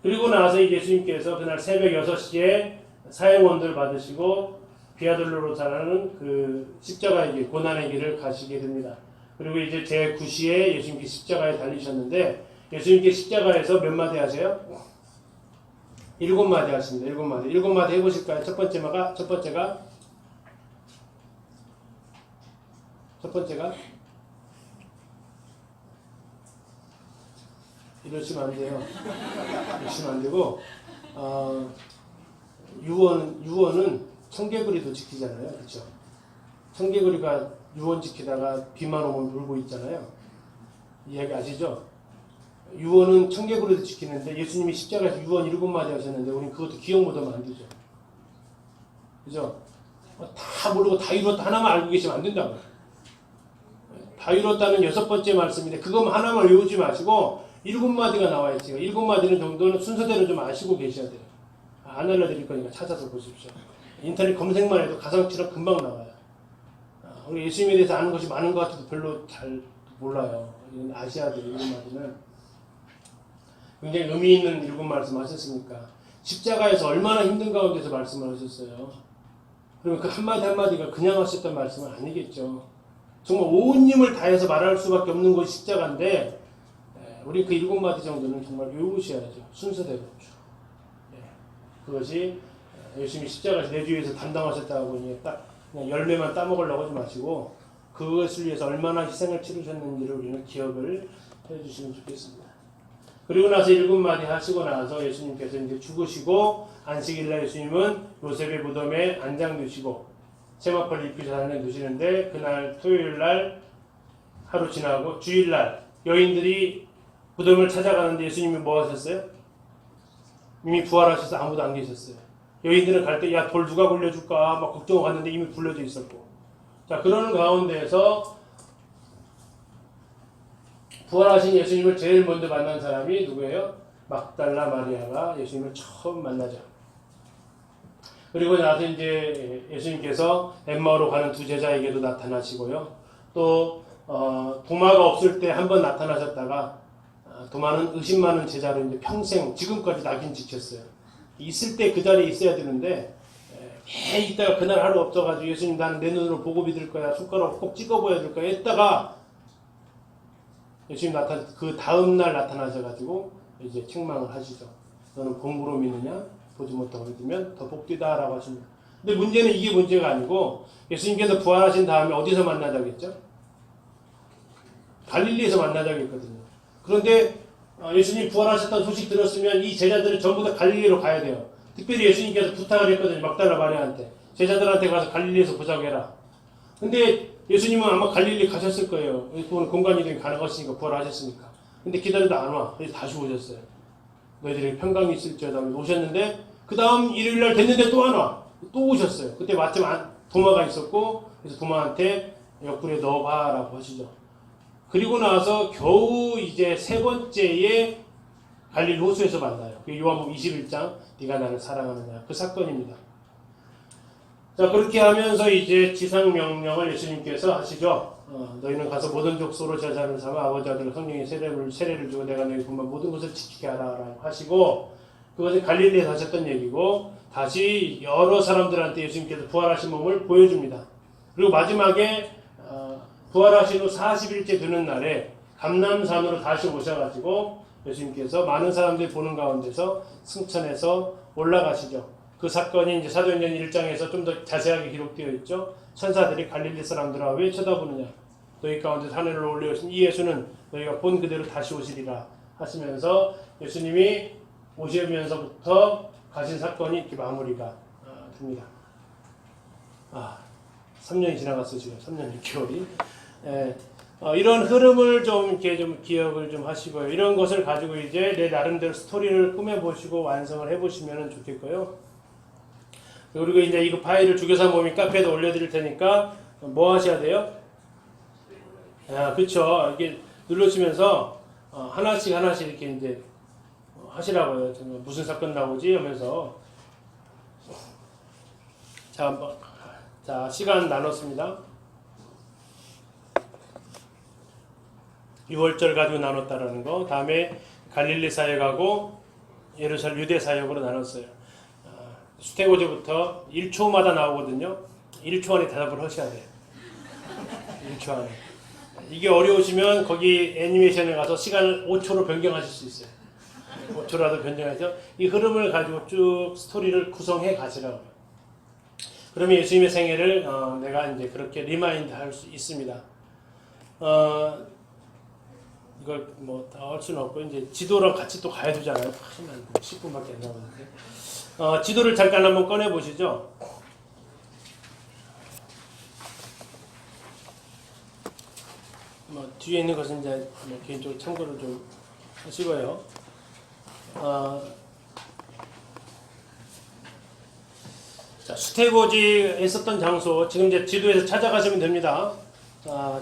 그리고 나서 예수님께서 그날 새벽 6시에 사형원들 받으시고 비아돌로로사라는 그 십자가의 길, 고난의 길을 가시게 됩니다. 그리고 이제 제9시에 예수님께 십자가에 달리셨는데 예수님께 십자가에서 몇 마디 하세요? 7마디 하십니다. 7마디. 7마디 해보실까요? 첫 번째가 이러시면 안 돼요. 이러시면 안 되고, 유언은 청개구리도 지키잖아요. 그렇죠? 청개구리가 유언 지키다가 비만 오면 울고 있잖아요. 이야기 아시죠? 유언은 청개구리도 지키는데 예수님이 십자가에서 유언 7마디 하셨는데 우리는 그것도 기억 못하면 안 되죠. 그죠? 다 모르고 다 이뤘다 하나만 알고 계시면 안 된다고요. 다 이뤘다는 6번째 말씀인데 그것만 하나만 외우지 마시고 7마디가 나와 있어요. 7마디는 정도는 순서대로 좀 아시고 계셔야 돼요. 안 알려드릴 거니까 찾아서 보십시오. 인터넷 검색만 해도 가상치료 금방 나와요. 우리 예수님에 대해서 아는 것이 많은 것 같아도 별로 잘 몰라요. 아셔야 돼요. 7마디는. 굉장히 의미 있는 일곱 말씀 하셨으니까 십자가에서 얼마나 힘든 가운데서 말씀을 하셨어요. 그러면 그 한마디 한마디가 그냥 하셨던 말씀은 아니겠죠. 정말 온 힘을 다해서 말할 수밖에 없는 것이 십자가인데 우리 그 일곱 마디 정도는 정말 외우셔야죠. 순서대로. 그것이 열심히 십자가에서 내 주위에서 담당하셨다고 딱 그냥 열매만 따먹으려고 하지 마시고 그것을 위해서 얼마나 희생을 치르셨는지를 우리는 기억을 해주시면 좋겠습니다. 그리고 나서 일곱 마디 하시고 나서 예수님께서 이제 죽으시고 안식일날 예수님은 요셉의 무덤에 안장되시고 세마포를 입히셔서 안장되시는데 그날 토요일날 하루 지나고 주일날 여인들이 무덤을 찾아가는데 예수님이 뭐 하셨어요? 이미 부활하셔서 아무도 안 계셨어요. 여인들은 갈 때 야 돌 누가 굴려줄까 막 걱정하고 갔는데 이미 굴려져 있었고 자 그러는 가운데에서 부활하신 예수님을 제일 먼저 만난 사람이 누구예요? 막달라 마리아가 예수님을 처음 만나죠. 그리고 나서 이제 예수님께서 엠마오로 가는 두 제자에게도 나타나시고요. 또 도마가 없을 때 한 번 나타나셨다가 도마는 의심 많은 제자로 이제 평생 지금까지 낙인 지켰어요. 있을 때 그 자리에 있어야 되는데 있다가 그날 하루 없어가지고 예수님 나는 내 눈으로 보고 믿을 거야 손가락 꼭 찍어보야 될 거야 했다가 예수님 그 다음날 나타나셔가지고 이제 책망을 하시죠. 너는 본으로 믿느냐? 보지 못하고 믿으면 더 복되다 라고 하십니다. 근데 문제는 이게 문제가 아니고 예수님께서 부활하신 다음에 어디서 만나자고 했죠? 갈릴리에서 만나자고 했거든요. 그런데 예수님 부활하셨다는 소식 들었으면 이 제자들은 전부 다 갈릴리로 가야 돼요. 특별히 예수님께서 부탁을 했거든요. 막달라 마리아한테. 제자들한테 가서 갈릴리에서 보자고 해라. 근데 예수님은 아마 갈릴리 가셨을 거예요. 그건 공간이동이 가능하시니까 부활하셨으니까. 근데 기다리다 안 와. 그래서 다시 오셨어요. 너희들이 평강이 있을지어다 오셨는데 그 다음 일요일날 됐는데 또 안 와. 또 오셨어요. 그때 마침 도마가 있었고 그래서 도마한테 옆구리에 넣어봐라고 하시죠. 그리고 나서 겨우 이제 세 번째에 갈릴리 호수에서 만나요. 요한복음 21장 네가 나를 사랑하느냐 그 사건입니다. 자 그렇게 하면서 이제 지상명령을 예수님께서 하시죠. 너희는 가서 모든 족속으로 제자를 삼아 아버지 아들 성령의 세례를 주고 내가 너희 분만 모든 것을 지키게 하라 하시고 그것은 갈릴리에서 하셨던 얘기고 다시 여러 사람들한테 예수님께서 부활하신 몸을 보여줍니다. 그리고 마지막에 부활하신 후 40일째 되는 날에 감람산으로 다시 오셔가지고 예수님께서 많은 사람들이 보는 가운데서 승천해서 올라가시죠. 그 사건이 이제 사도행전 1장에서 좀 더 자세하게 기록되어 있죠. 천사들이 갈릴리 사람들아 왜 쳐다보느냐. 너희 가운데 하늘로 올려오신 이 예수는 너희가 본 그대로 다시 오시리라 하시면서 예수님이 오시면서부터 가신 사건이 이렇게 마무리가 됩니다. 3년이 지나갔어요. 지금 3년 6개월이. 이런 흐름을 좀 이렇게 좀 기억을 좀 하시고요. 이런 것을 가지고 이제 내 나름대로 스토리를 꾸며보시고 완성을 해보시면 좋겠고요. 그리고 이제 이거 파일을 주교사 모임 카페에다 올려드릴 테니까 뭐 하셔야 돼요? 그쵸. 이게 누르시면서 하나씩 이렇게 이제 하시라고요. 무슨 사건 나오지? 하면서. 자, 시간 나눴습니다. 6월절 가지고 나눴다라는 거. 다음에 갈릴리 사역하고 예루살렘 유대 사역으로 나눴어요. 수태고제부터 1초마다 나오거든요. 1초 안에 대답을 하셔야 돼요. 1초 안에. 이게 어려우시면 거기 애니메이션에 가서 시간을 5초로 변경하실 수 있어요. 5초라도 변경해서 이 흐름을 가지고 쭉 스토리를 구성해 가시라고요. 그러면 예수님의 생애를 내가 이제 그렇게 리마인드 할 수 있습니다. 이걸 뭐 다 할 수는 없고 이제 지도랑 같이 또 가야 되잖아요. 10분밖에 안 남았는데. 지도를 잠깐 한번 꺼내 보시죠. 뒤에 있는 것은 이제 개인적으로 참고를 좀 하시고요. 자, 수태고지에 있었던 장소 지금 이제 지도에서 찾아가시면 됩니다.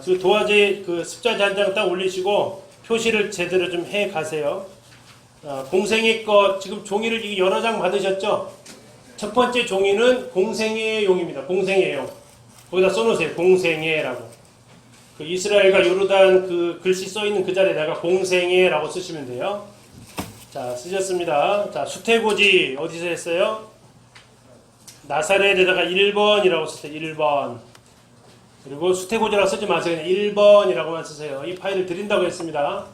지금 도화지 그 습자지 한 장 딱 올리시고 표시를 제대로 좀 해 가세요. 공생애 거 지금 종이를 여러 장 받으셨죠? 첫 번째 종이는 공생애용입니다. 공생애용. 거기다 써놓으세요. 공생애라고. 그 이스라엘과 요르단 그 글씨 써 있는 그 자리에다가 공생애라고 쓰시면 돼요. 자, 쓰셨습니다. 자, 수태고지 어디서 했어요? 나사렛에다가 1번이라고 쓰세요. 1번. 그리고 수태고지라고 쓰지 마세요. 그냥 1번이라고만 쓰세요. 이 파일을 드린다고 했습니다.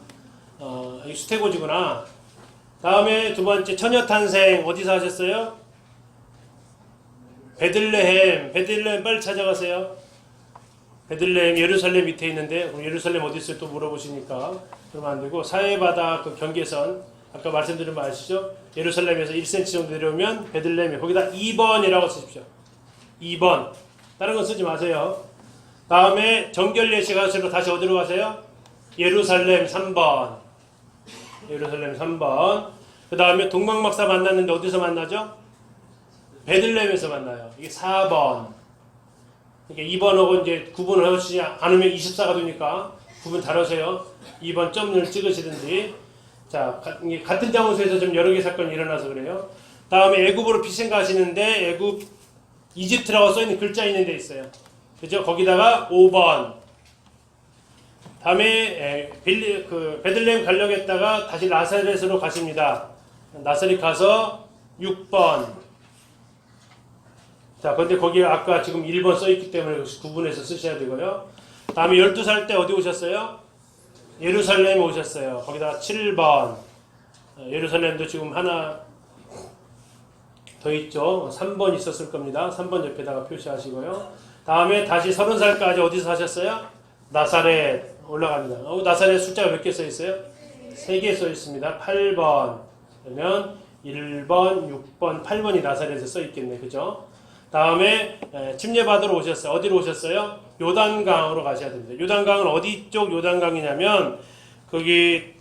이 수태고지구나. 다음에 두 번째, 처녀탄생 어디서 하셨어요? 베들레헴 빨리 찾아가세요. 베들레헴 예루살렘 밑에 있는데 예루살렘 어디 있어요? 또 물어보시니까 그러면 안 되고 사해바다 그 경계선 아까 말씀드린 거 아시죠? 예루살렘에서 1cm 정도 내려오면 베들레헴에 거기다 2번이라고 쓰십시오. 2번. 다른 건 쓰지 마세요. 다음에 정결례식 하시러 다시 어디로 가세요? 예루살렘 3번. 예루살렘 3번. 그 다음에 동방박사 만났는데 어디서 만나죠? 베들레헴에서 만나요. 이게 4번. 그러니까 2번하고 이제 구분을 하시지 않으면 24가 되니까 구분 잘 하세요. 2번 점을 찍으시든지. 자, 같은 장소에서 좀 여러 개 사건이 일어나서 그래요. 다음에 애굽으로 피신 가시는데 애굽 이집트라고 써있는 글자 있는 데 있어요. 그죠? 거기다가 5번. 다음에 베들레헴 가려고 했다가 다시 나사렛으로 가십니다. 나사렛 가서 6번. 자, 근데 거기에 아까 지금 1번 써있기 때문에 구분해서 쓰셔야 되고요. 다음에 12살 때 어디 오셨어요? 예루살렘에 오셨어요. 거기다가 7번. 예루살렘도 지금 하나 더 있죠. 3번 있었을 겁니다. 3번 옆에다가 표시하시고요. 다음에 다시 30살까지 어디서 사셨어요? 나사렛 올라갑니다. 나사렛 숫자가 몇 개 써 있어요? 3개 써 있습니다. 8번. 그러면 1번, 6번, 8번이 나사렛에 써 있겠네. 그죠? 다음에 침례받으러 오셨어요. 어디로 오셨어요? 요단강으로 가셔야 됩니다. 요단강은 어디 쪽 요단강이냐면 거기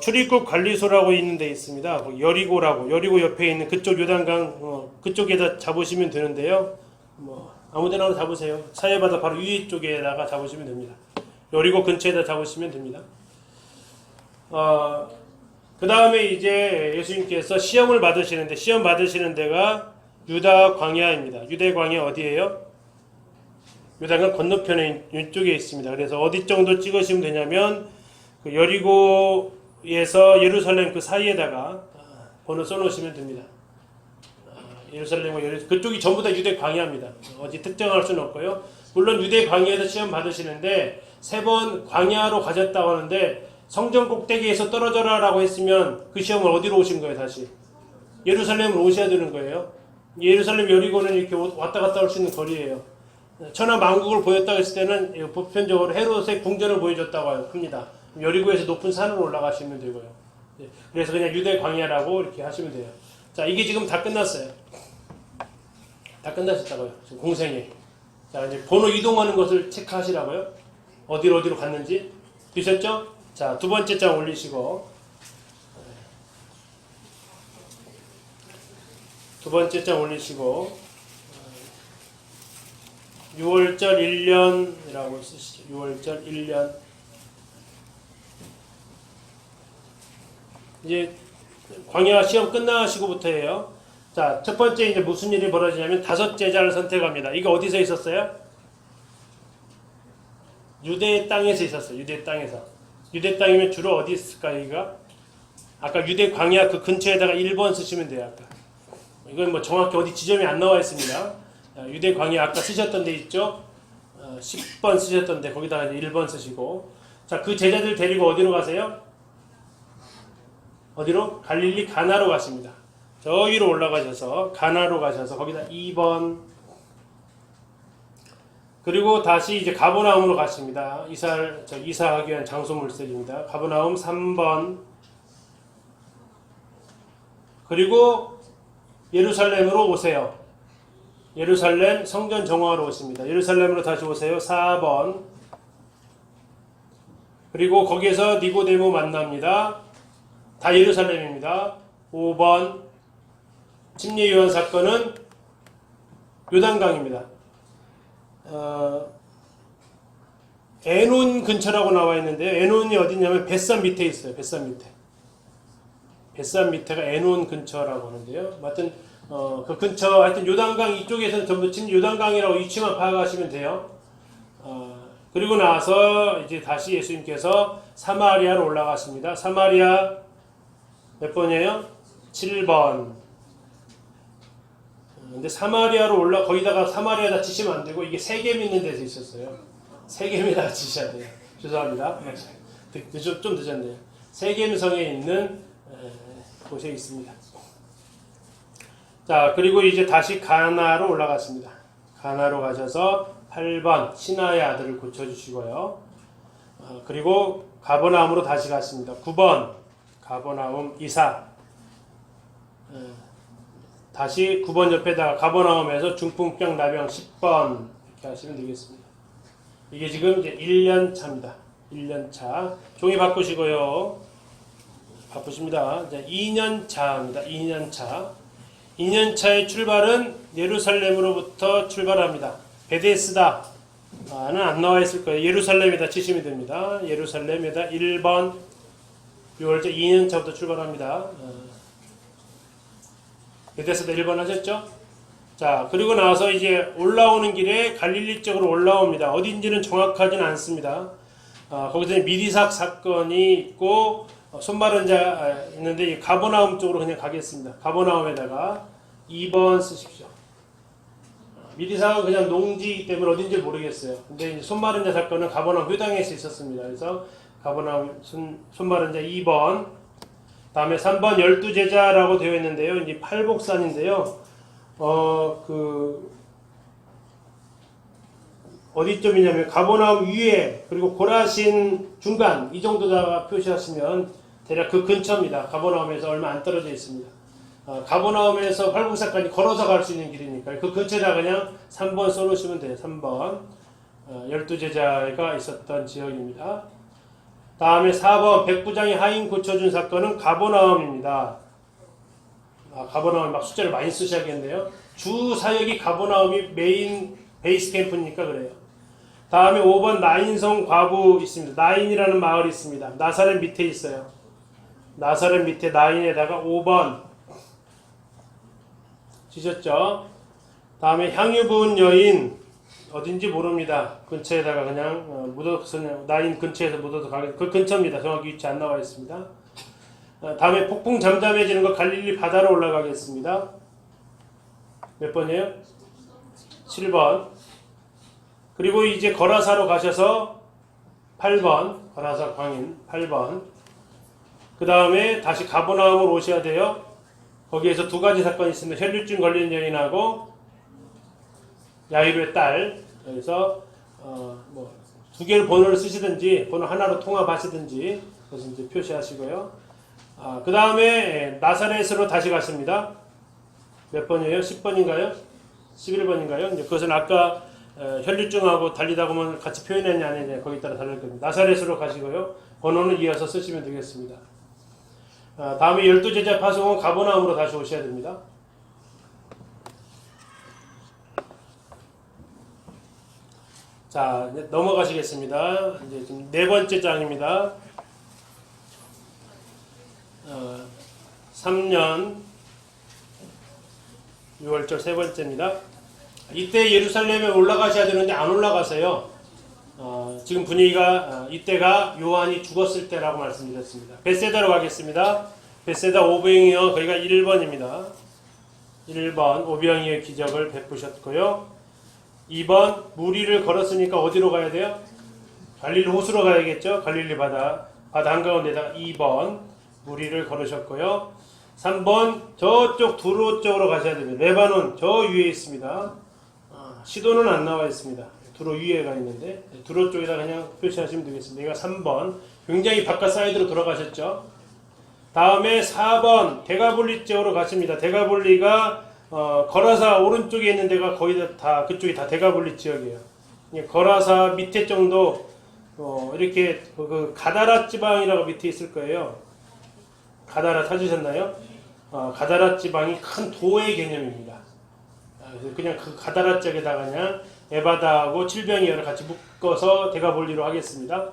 출입국 관리소라고 있는 데 있습니다. 여리고라고 여리고 옆에 있는 그쪽 요단강 그쪽에다 잡으시면 되는데요. 뭐 아무데나 잡으세요. 사해바다 바로 위에 쪽에다가 잡으시면 됩니다. 여리고 근처에다 잡으시면 됩니다. 그 다음에 이제 예수님께서 시험을 받으시는데 시험 받으시는 데가 유다 광야입니다. 유대 광야 어디예요? 유다강 건너편에 이쪽에 있습니다. 그래서 어디 정도 찍으시면 되냐면 그 여리고에서 예루살렘 그 사이에다가 번호 써놓으시면 됩니다. 예루살렘과 그쪽이 전부 다 유대 광야입니다. 어디 특정할 수는 없고요. 물론 유대 광야에서 시험 받으시는데 3번 광야로 가셨다고 하는데 성전 꼭대기에서 떨어져라라고 했으면 그 시험을 어디로 오신 거예요? 다시 예루살렘으로 오셔야 되는 거예요. 예루살렘 여리고는 이렇게 왔다 갔다 할 수 있는 거리예요. 천하 만국을 보였다고 했을 때는 보편적으로 헤롯의 궁전을 보여줬다고 합니다. 여리고에서 높은 산으로 올라가시면 되고요. 그래서 그냥 유대 광야라고 이렇게 하시면 돼요. 자, 이게 지금 다 끝났어요. 다 끝났었다고요. 지금 공생에. 자, 이제 번호 이동하는 것을 체크하시라고요. 어디로 갔는지. 되셨죠? 자, 두 번째 장 올리시고. 두 번째 장 올리시고 6월절 1년이라고 쓰시죠. 6월절 1년. 이제 광야 시험 끝나시고부터예요. 자, 첫 번째 이제 무슨 일이 벌어지냐면 5 제자를 선택합니다. 이거 어디서 있었어요? 유대 땅에서 있었어요. 유대 땅에서. 유대 땅이면 주로 어디 있을까요? 이가 아까 유대 광야 그 근처에다가 1번 쓰시면 돼요. 아까. 이건 뭐 정확히 어디 지점이 안 나와 있습니다. 유대 광야 아까 쓰셨던 데 있죠? 10번 쓰셨던 데 거기다가 1번 쓰시고. 자, 그 제자들 데리고 어디로 가세요? 어디로? 갈릴리 가나로 가십니다. 저기로 올라가셔서 가나로 가셔서 거기다 2번. 그리고 다시 이제 가버나움으로 가십니다. 이사하기 위한 장소 물색입니다. 가버나움 3번. 그리고 예루살렘으로 오세요. 예루살렘 성전 정화하러 오십니다. 예루살렘으로 다시 오세요. 4번. 그리고 거기에서 니고데모 만납니다. 다 예루살렘입니다. 5번. 침례 요한 사건은 요단강입니다. 에논 근처라고 나와 있는데요. 에논이 어디냐면 벳산 밑에 있어요. 벳산 밑에. 벳산 밑에가 에논 근처라고 하는데요. 하여튼 그 근처 하여튼 요단강 이쪽에서는 전부 요단강이라고 위치만 파악하시면 돼요. 그리고 나서 이제 다시 예수님께서 사마리아로 올라갔습니다. 사마리아 몇 번이에요? 7번. 근데 사마리아로 거기다가 사마리아에다 치시면 안 되고 이게 세겜 있는 데서 있었어요. 세겜에다가 치셔야 돼요. 죄송합니다. 좀 늦었네요. 세겜성에 있는 곳에 있습니다. 자, 그리고 이제 다시 가나로 올라갔습니다. 가나로 가셔서 8번 신하의 아들을 고쳐주시고요. 그리고 가버나움으로 다시 갔습니다. 9번 가버나움 이사. 다시 9번 옆에다가 가버나움에서 중풍병 나병 10번 이렇게 하시면 되겠습니다. 이게 지금 이제 1년 차입니다. 1년 차. 종이 바꾸시고요. 바쁘십니다. 이제 2년 차입니다. 2년 차. 2년 차의 출발은 예루살렘으로부터 출발합니다. 베데스다는 안 나와 있을 거예요. 예루살렘에다 치시면 됩니다. 예루살렘에다 1번 6월째 2년 차부터 출발합니다. 베데스다 1번 하셨죠? 자, 그리고 나서 이제 올라오는 길에 갈릴리 쪽으로 올라옵니다. 어딘지는 정확하진 않습니다. 거기서 미리삭 사건이 있고 손마른 자 있는데 가버나움 쪽으로 그냥 가겠습니다. 가버나움에다가 2번 쓰십시오. 미리삭은 그냥 농지이기 때문에 어딘지 모르겠어요. 근데 이제 손마른 자 사건은 가버나움 회당에서 있었습니다. 그래서 가버나움 손마른 자 2번. 다음에 3번 12제자라고 되어 있는데요. 이제 팔복산인데요. 어디쯤이냐면 가버나움 위에 그리고 고라신 중간 이 정도다가 표시하시면 대략 그 근처입니다. 가버나움에서 얼마 안 떨어져 있습니다. 가버나움에서 팔복산까지 걸어서 갈 수 있는 길이니까 그 근처에다 그냥 3번 써놓으시면 돼요. 3번 12제자가 있었던 지역입니다. 다음에 4번 백부장이 하인 고쳐준 사건은 가버나움입니다. 가버나움 막 숫자를 많이 쓰셔야겠네요. 주 사역이 가버나움이 메인 베이스 캠프니까 그래요. 다음에 5번 나인성 과부 있습니다. 나인이라는 마을이 있습니다. 나사렛 밑에 있어요. 나사렛 밑에 나인에다가 5번 치셨죠? 다음에 향유 부은 여인 어딘지 모릅니다. 근처에다가 그냥 묻어서 나인 근처에서 묻어서 가겠습니다. 그 근처입니다. 정확히 위치 안 나와 있습니다. 다음에 폭풍 잠잠해지는 거 갈릴리 바다로 올라가겠습니다. 몇 번이에요? 7번. 그리고 이제 거라사로 가셔서 8번 거라사 광인 8번. 그 다음에 다시 가버나움으로 오셔야 돼요. 거기에서 두 가지 사건이 있습니다. 혈류증 걸린 여인하고 야이로의 딸. 그래서 두 개를 번호를 쓰시든지 번호 하나로 통합하시든지 그것을 이제 표시하시고요. 그 다음에 나사렛으로 다시 갔습니다. 몇 번이에요? 10번인가요? 11번인가요? 이제 그것은 아까 혈류증하고 달리다 보면 같이 표현했냐 안 했냐 거기에 따라 다를 겁니다. 나사렛으로 가시고요. 번호는 이어서 쓰시면 되겠습니다. 다음에 12제자 파송은 가버나움으로 다시 오셔야 됩니다. 자, 이제 넘어가시겠습니다. 이제 지금 네 번째 장입니다. 3년 6월절 세 번째입니다. 이때 예루살렘에 올라가셔야 되는데 안 올라가세요. 지금 분위기가 이때가 요한이 죽었을 때라고 말씀드렸습니다. 벳세다로 가겠습니다. 벳세다 오병이어 거기가 1번입니다. 1번 오병이어의 기적을 베푸셨고요. 2번 무리를 걸었으니까 어디로 가야 돼요? 갈릴리 호수로 가야겠죠. 갈릴리 바다 한가운데다가 2번 무리를 걸으셨고요. 3번 저쪽 두로 쪽으로 가셔야 됩니다. 레바논 저 위에 있습니다. 시도는 안 나와 있습니다. 두로 위에가 있는데 두로 쪽에다 그냥 표시하시면 되겠습니다. 얘가 3번 굉장히 바깥 사이드로 돌아가셨죠. 다음에 4번 데가볼리 쪽으로 가십니다. 데가볼리가 거라사 오른쪽에 있는 데가 거의 다 그쪽이 다 데가볼리 지역이에요. 거라사 밑에 정도 이렇게 그 가다라 지방이라고 밑에 있을 거예요. 가다라 찾으셨나요? 가다라 지방이 큰 도의 개념입니다. 그래서 그냥 그 가다라 쪽에다가 그냥 에바다하고 칠병이어를 같이 묶어서 데가볼리로 하겠습니다.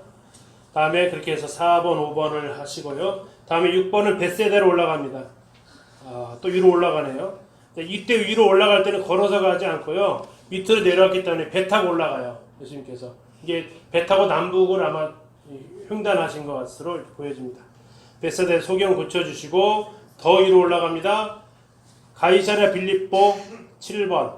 다음에 그렇게 해서 4번, 5번을 하시고요. 다음에 6번은 벳세다로 올라갑니다. 또 위로 올라가네요. 이때 위로 올라갈 때는 걸어서 가지 않고요. 밑으로 내려왔기 때문에 배 타고 올라가요. 예수님께서. 이게 배 타고 남북을 아마 횡단하신 것으로 보여집니다. 베사데 소경 고쳐주시고 더 위로 올라갑니다. 가이사랴 빌립보 7번.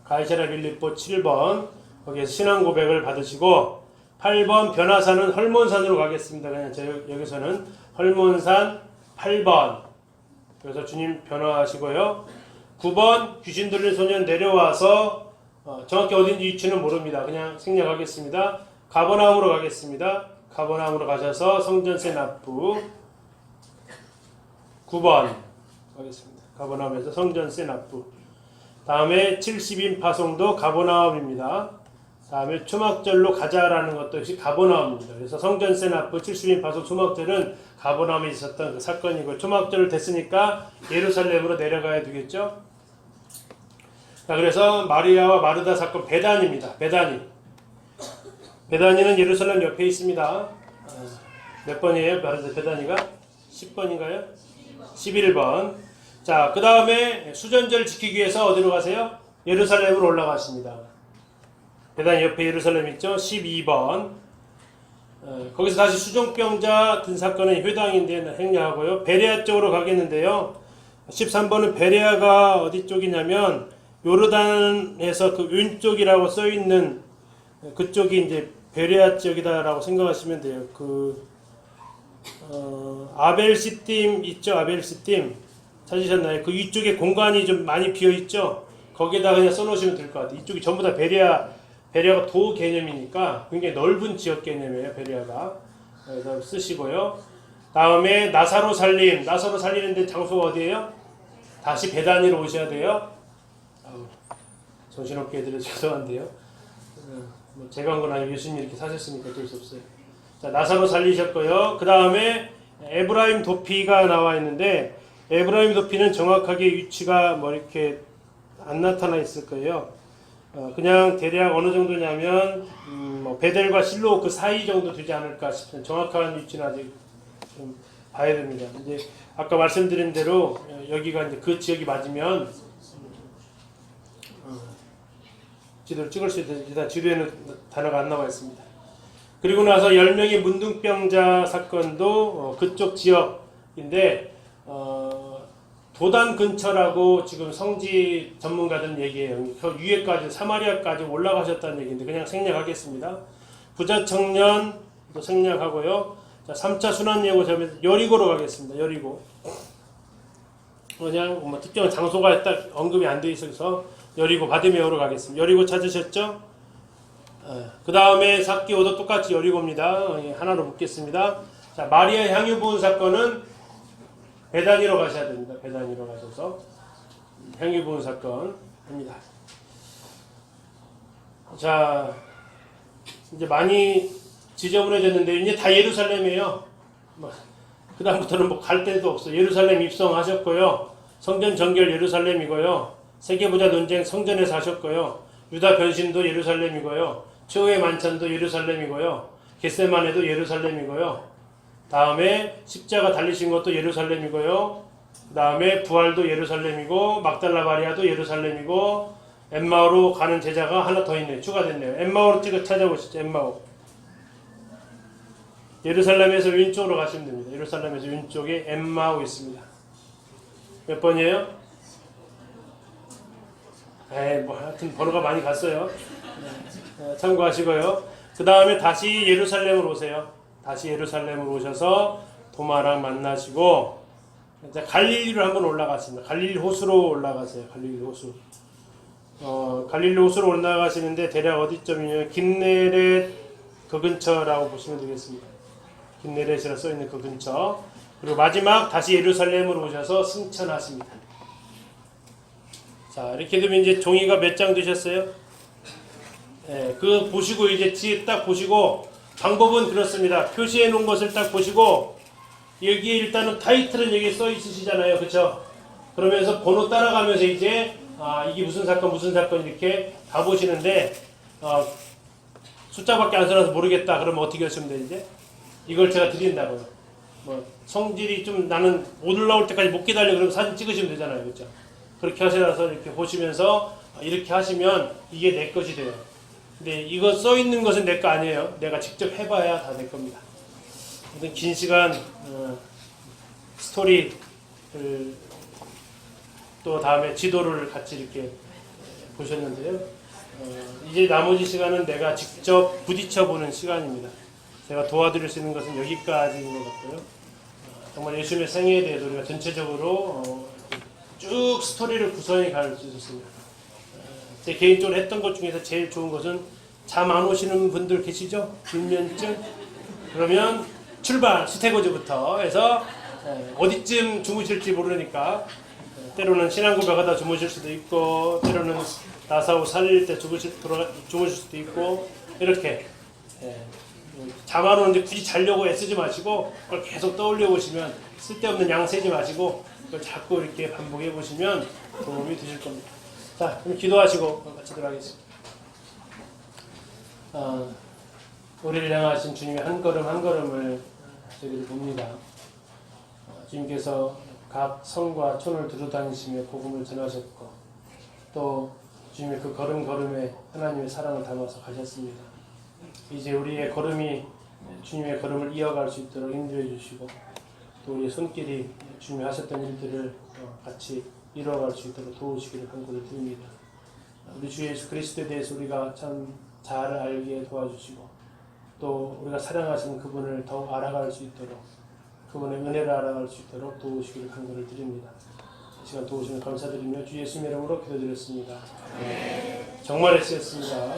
가이사랴 빌립보 7번. 거기에서 신앙 고백을 받으시고 8번 변화산은 헐몬산으로 가겠습니다. 그냥 여기서는 헐몬산 8번. 그래서 주님 변화하시고요. 9번 귀신 들린 소년 내려와서 정확히 어딘지 위치는 모릅니다. 그냥 생략하겠습니다. 가버나움으로 가겠습니다. 가버나움으로 가셔서 성전 세납부 9번 가겠습니다. 가버나움에서 성전 세납부. 다음에 70인 파송도 가버나움입니다. 다음에 초막절로 가자라는 것도 역시 가버나움입니다. 그래서 성전 세납부 70인 파송 초막절은 가버나움에 있었던 그 사건이고 초막절을 됐으니까 예루살렘으로 내려가야 되겠죠. 자, 그래서 마리아와 마르다 사건 베다니입니다. 베다니는 예루살렘 옆에 있습니다. 몇 번이에요? 베다니가? 10번인가요? 11번. 자, 그 다음에 수전제를 지키기 위해서 어디로 가세요? 예루살렘으로 올라가십니다. 베다니 옆에 예루살렘 있죠? 12번. 거기서 다시 수종병자 든 사건은 회당인데 행려하고요. 베레아 쪽으로 가겠는데요. 13번은 베레아가 어디 쪽이냐면 요르단에서 그 왼쪽이라고 써있는 그쪽이 이제 베레아 지역이다라고 생각하시면 돼요. 아벨시딤 있죠? 아벨시딤 찾으셨나요? 그 위쪽에 공간이 좀 많이 비어 있죠? 거기에다 그냥 써놓으시면 될 것 같아요. 이쪽이 전부 다 베레아가 도 개념이니까 굉장히 넓은 지역 개념이에요. 베레아가. 그래서 쓰시고요. 다음에 나사로 살리는데 장소가 어디예요? 다시 베다니로 오셔야 돼요. 정신없게 해드려서 죄송한데요. 제가 한 건 아니고 예수님이 이렇게 사셨으니까 어쩔 수 없어요. 자, 나사로 살리셨고요. 그 다음에 에브라임 도피가 나와 있는데 에브라임 도피는 정확하게 위치가 뭐 이렇게 안 나타나 있을 거예요. 그냥 대략 어느 정도냐면 뭐 베델과 실로 그 사이 정도 되지 않을까 싶은 정확한 위치는 아직 좀 봐야 됩니다. 이제 아까 말씀드린 대로 여기가 이제 그 지역이 맞으면 지도를 찍을 수 있는데 일단 지도에는 단어가 안 나와 있습니다. 그리고 나서 10명의 문둥병자 사건도 그쪽 지역인데 도단 근처라고 지금 성지 전문가들은 얘기해요. 그 위에까지 사마리아까지 올라가셨다는 얘기인데 그냥 생략하겠습니다. 부자 청년도 생략하고요. 자, 3차 순환 예고 점에서 여리고로 가겠습니다. 여리고. 그냥 뭐 특정한 장소가 딱 언급이 안 돼 있어서 여리고 바디메오로 가겠습니다. 여리고 찾으셨죠? 그 다음에 삭개오도 똑같이 여리고입니다. 하나로 묶겠습니다. 자, 마리아 향유 부은 사건은 베다니로 가셔야 됩니다. 베다니로 가셔서 향유 부은 사건 합니다. 자, 이제 많이 지저분해졌는데 이제 다 예루살렘이에요. 그 다음부터는 뭐 갈 데도 없어. 예루살렘 입성하셨고요. 성전 정결 예루살렘이고요. 세계부자 논쟁 성전에서 하셨고요. 유다 변심도 예루살렘이고요. 최후의 만찬도 예루살렘이고요. 겟세마네도 예루살렘이고요. 다음에 십자가 달리신 것도 예루살렘이고요. 그 다음에 부활도 예루살렘이고 막달라 마리아도 예루살렘이고 엠마오로 가는 제자가 하나 더 있네요. 추가됐네요. 엠마오로 찾아보시죠. 엠마오. 예루살렘에서 왼쪽으로 가시면 됩니다. 예루살렘에서 왼쪽에 엠마오 있습니다. 몇 번이에요? 뭐 하여튼 번호가 많이 갔어요. 참고하시고요. 그 다음에 다시 예루살렘으로 오세요. 다시 예루살렘으로 오셔서 도마랑 만나시고 이제 갈릴리로 한번 올라갔습니다. 갈릴리 호수로 올라가세요. 갈릴리 호수. 갈릴리 호수로 올라가시는데 대략 어디쯤이냐면 긴네렛 그 근처라고 보시면 되겠습니다. 긴네렛이라 써있는 그 근처. 그리고 마지막 다시 예루살렘으로 오셔서 승천하십니다. 자, 이렇게 되면 이제 종이가 몇 장 되셨어요? 그 보시고 이제 뒤에 딱 보시고 방법은 그렇습니다. 표시해 놓은 것을 딱 보시고 여기에 일단은 타이틀은 여기 써 있으시잖아요. 그쵸? 그러면서 번호 따라가면서 이제 이게 무슨 사건 이렇게 가보시는데 숫자밖에 안 써놔서 모르겠다. 그러면 어떻게 하시면 돼요? 이제 이걸 제가 드린다고요. 뭐 성질이 좀 나는 올라올 때까지 못 기다려 그러면 사진 찍으시면 되잖아요. 그쵸? 그렇게 하셔서 이렇게 보시면서 이렇게 하시면 이게 내 것이 돼요. 근데 이거 써 있는 것은 내 거 아니에요. 내가 직접 해봐야 다 내 겁니다. 어떤 긴 시간 스토리를 또 다음에 지도를 같이 이렇게 보셨는데요. 이제 나머지 시간은 내가 직접 부딪혀보는 시간입니다. 제가 도와드릴 수 있는 것은 여기까지인 것 같고요. 정말 예수님의 생애에 대해서 우리가 전체적으로 쭉 스토리를 구성해 갈 수 있었습니다. 제 개인적으로 했던 것 중에서 제일 좋은 것은 잠 안 오시는 분들 계시죠? 불면증? 그러면 출발, 스테고즈부터 해서 어디쯤 주무실지 모르니까 때로는 신앙고백 하다 주무실 수도 있고 때로는 나사오 살릴 때 주무실 수도 있고 이렇게 잠 안 오는데 굳이 자려고 애쓰지 마시고 그걸 계속 떠올려 보시면 쓸데없는 양 세지 마시고 그걸 자꾸 이렇게 반복해 보시면 도움이 되실 겁니다. 자, 그럼 기도하시고 마치도록 하겠습니다. 우리를 향하신 주님의 한 걸음 한 걸음을 저희들이 봅니다. 주님께서 각 성과 촌을 두루다니시며 복음을 전하셨고 또 주님의 그 걸음걸음에 하나님의 사랑을 담아서 가셨습니다. 이제 우리의 걸음이 주님의 걸음을 이어갈 수 있도록 인도해 주시고 또 우리의 손길이 주님이 하셨던 일들을 같이 이뤄갈 수 있도록 도우시기를 간구를 드립니다. 우리 주 예수 그리스도에 대해서 우리가 참 잘 알게 도와주시고 또 우리가 사랑하시는 그분을 더욱 알아갈 수 있도록 그분의 은혜를 알아갈 수 있도록 도우시기를 간구를 드립니다. 이 시간 도우시면 감사드리며 주 예수님의 이름으로 기도드렸습니다. 정말 애쓰였습니다.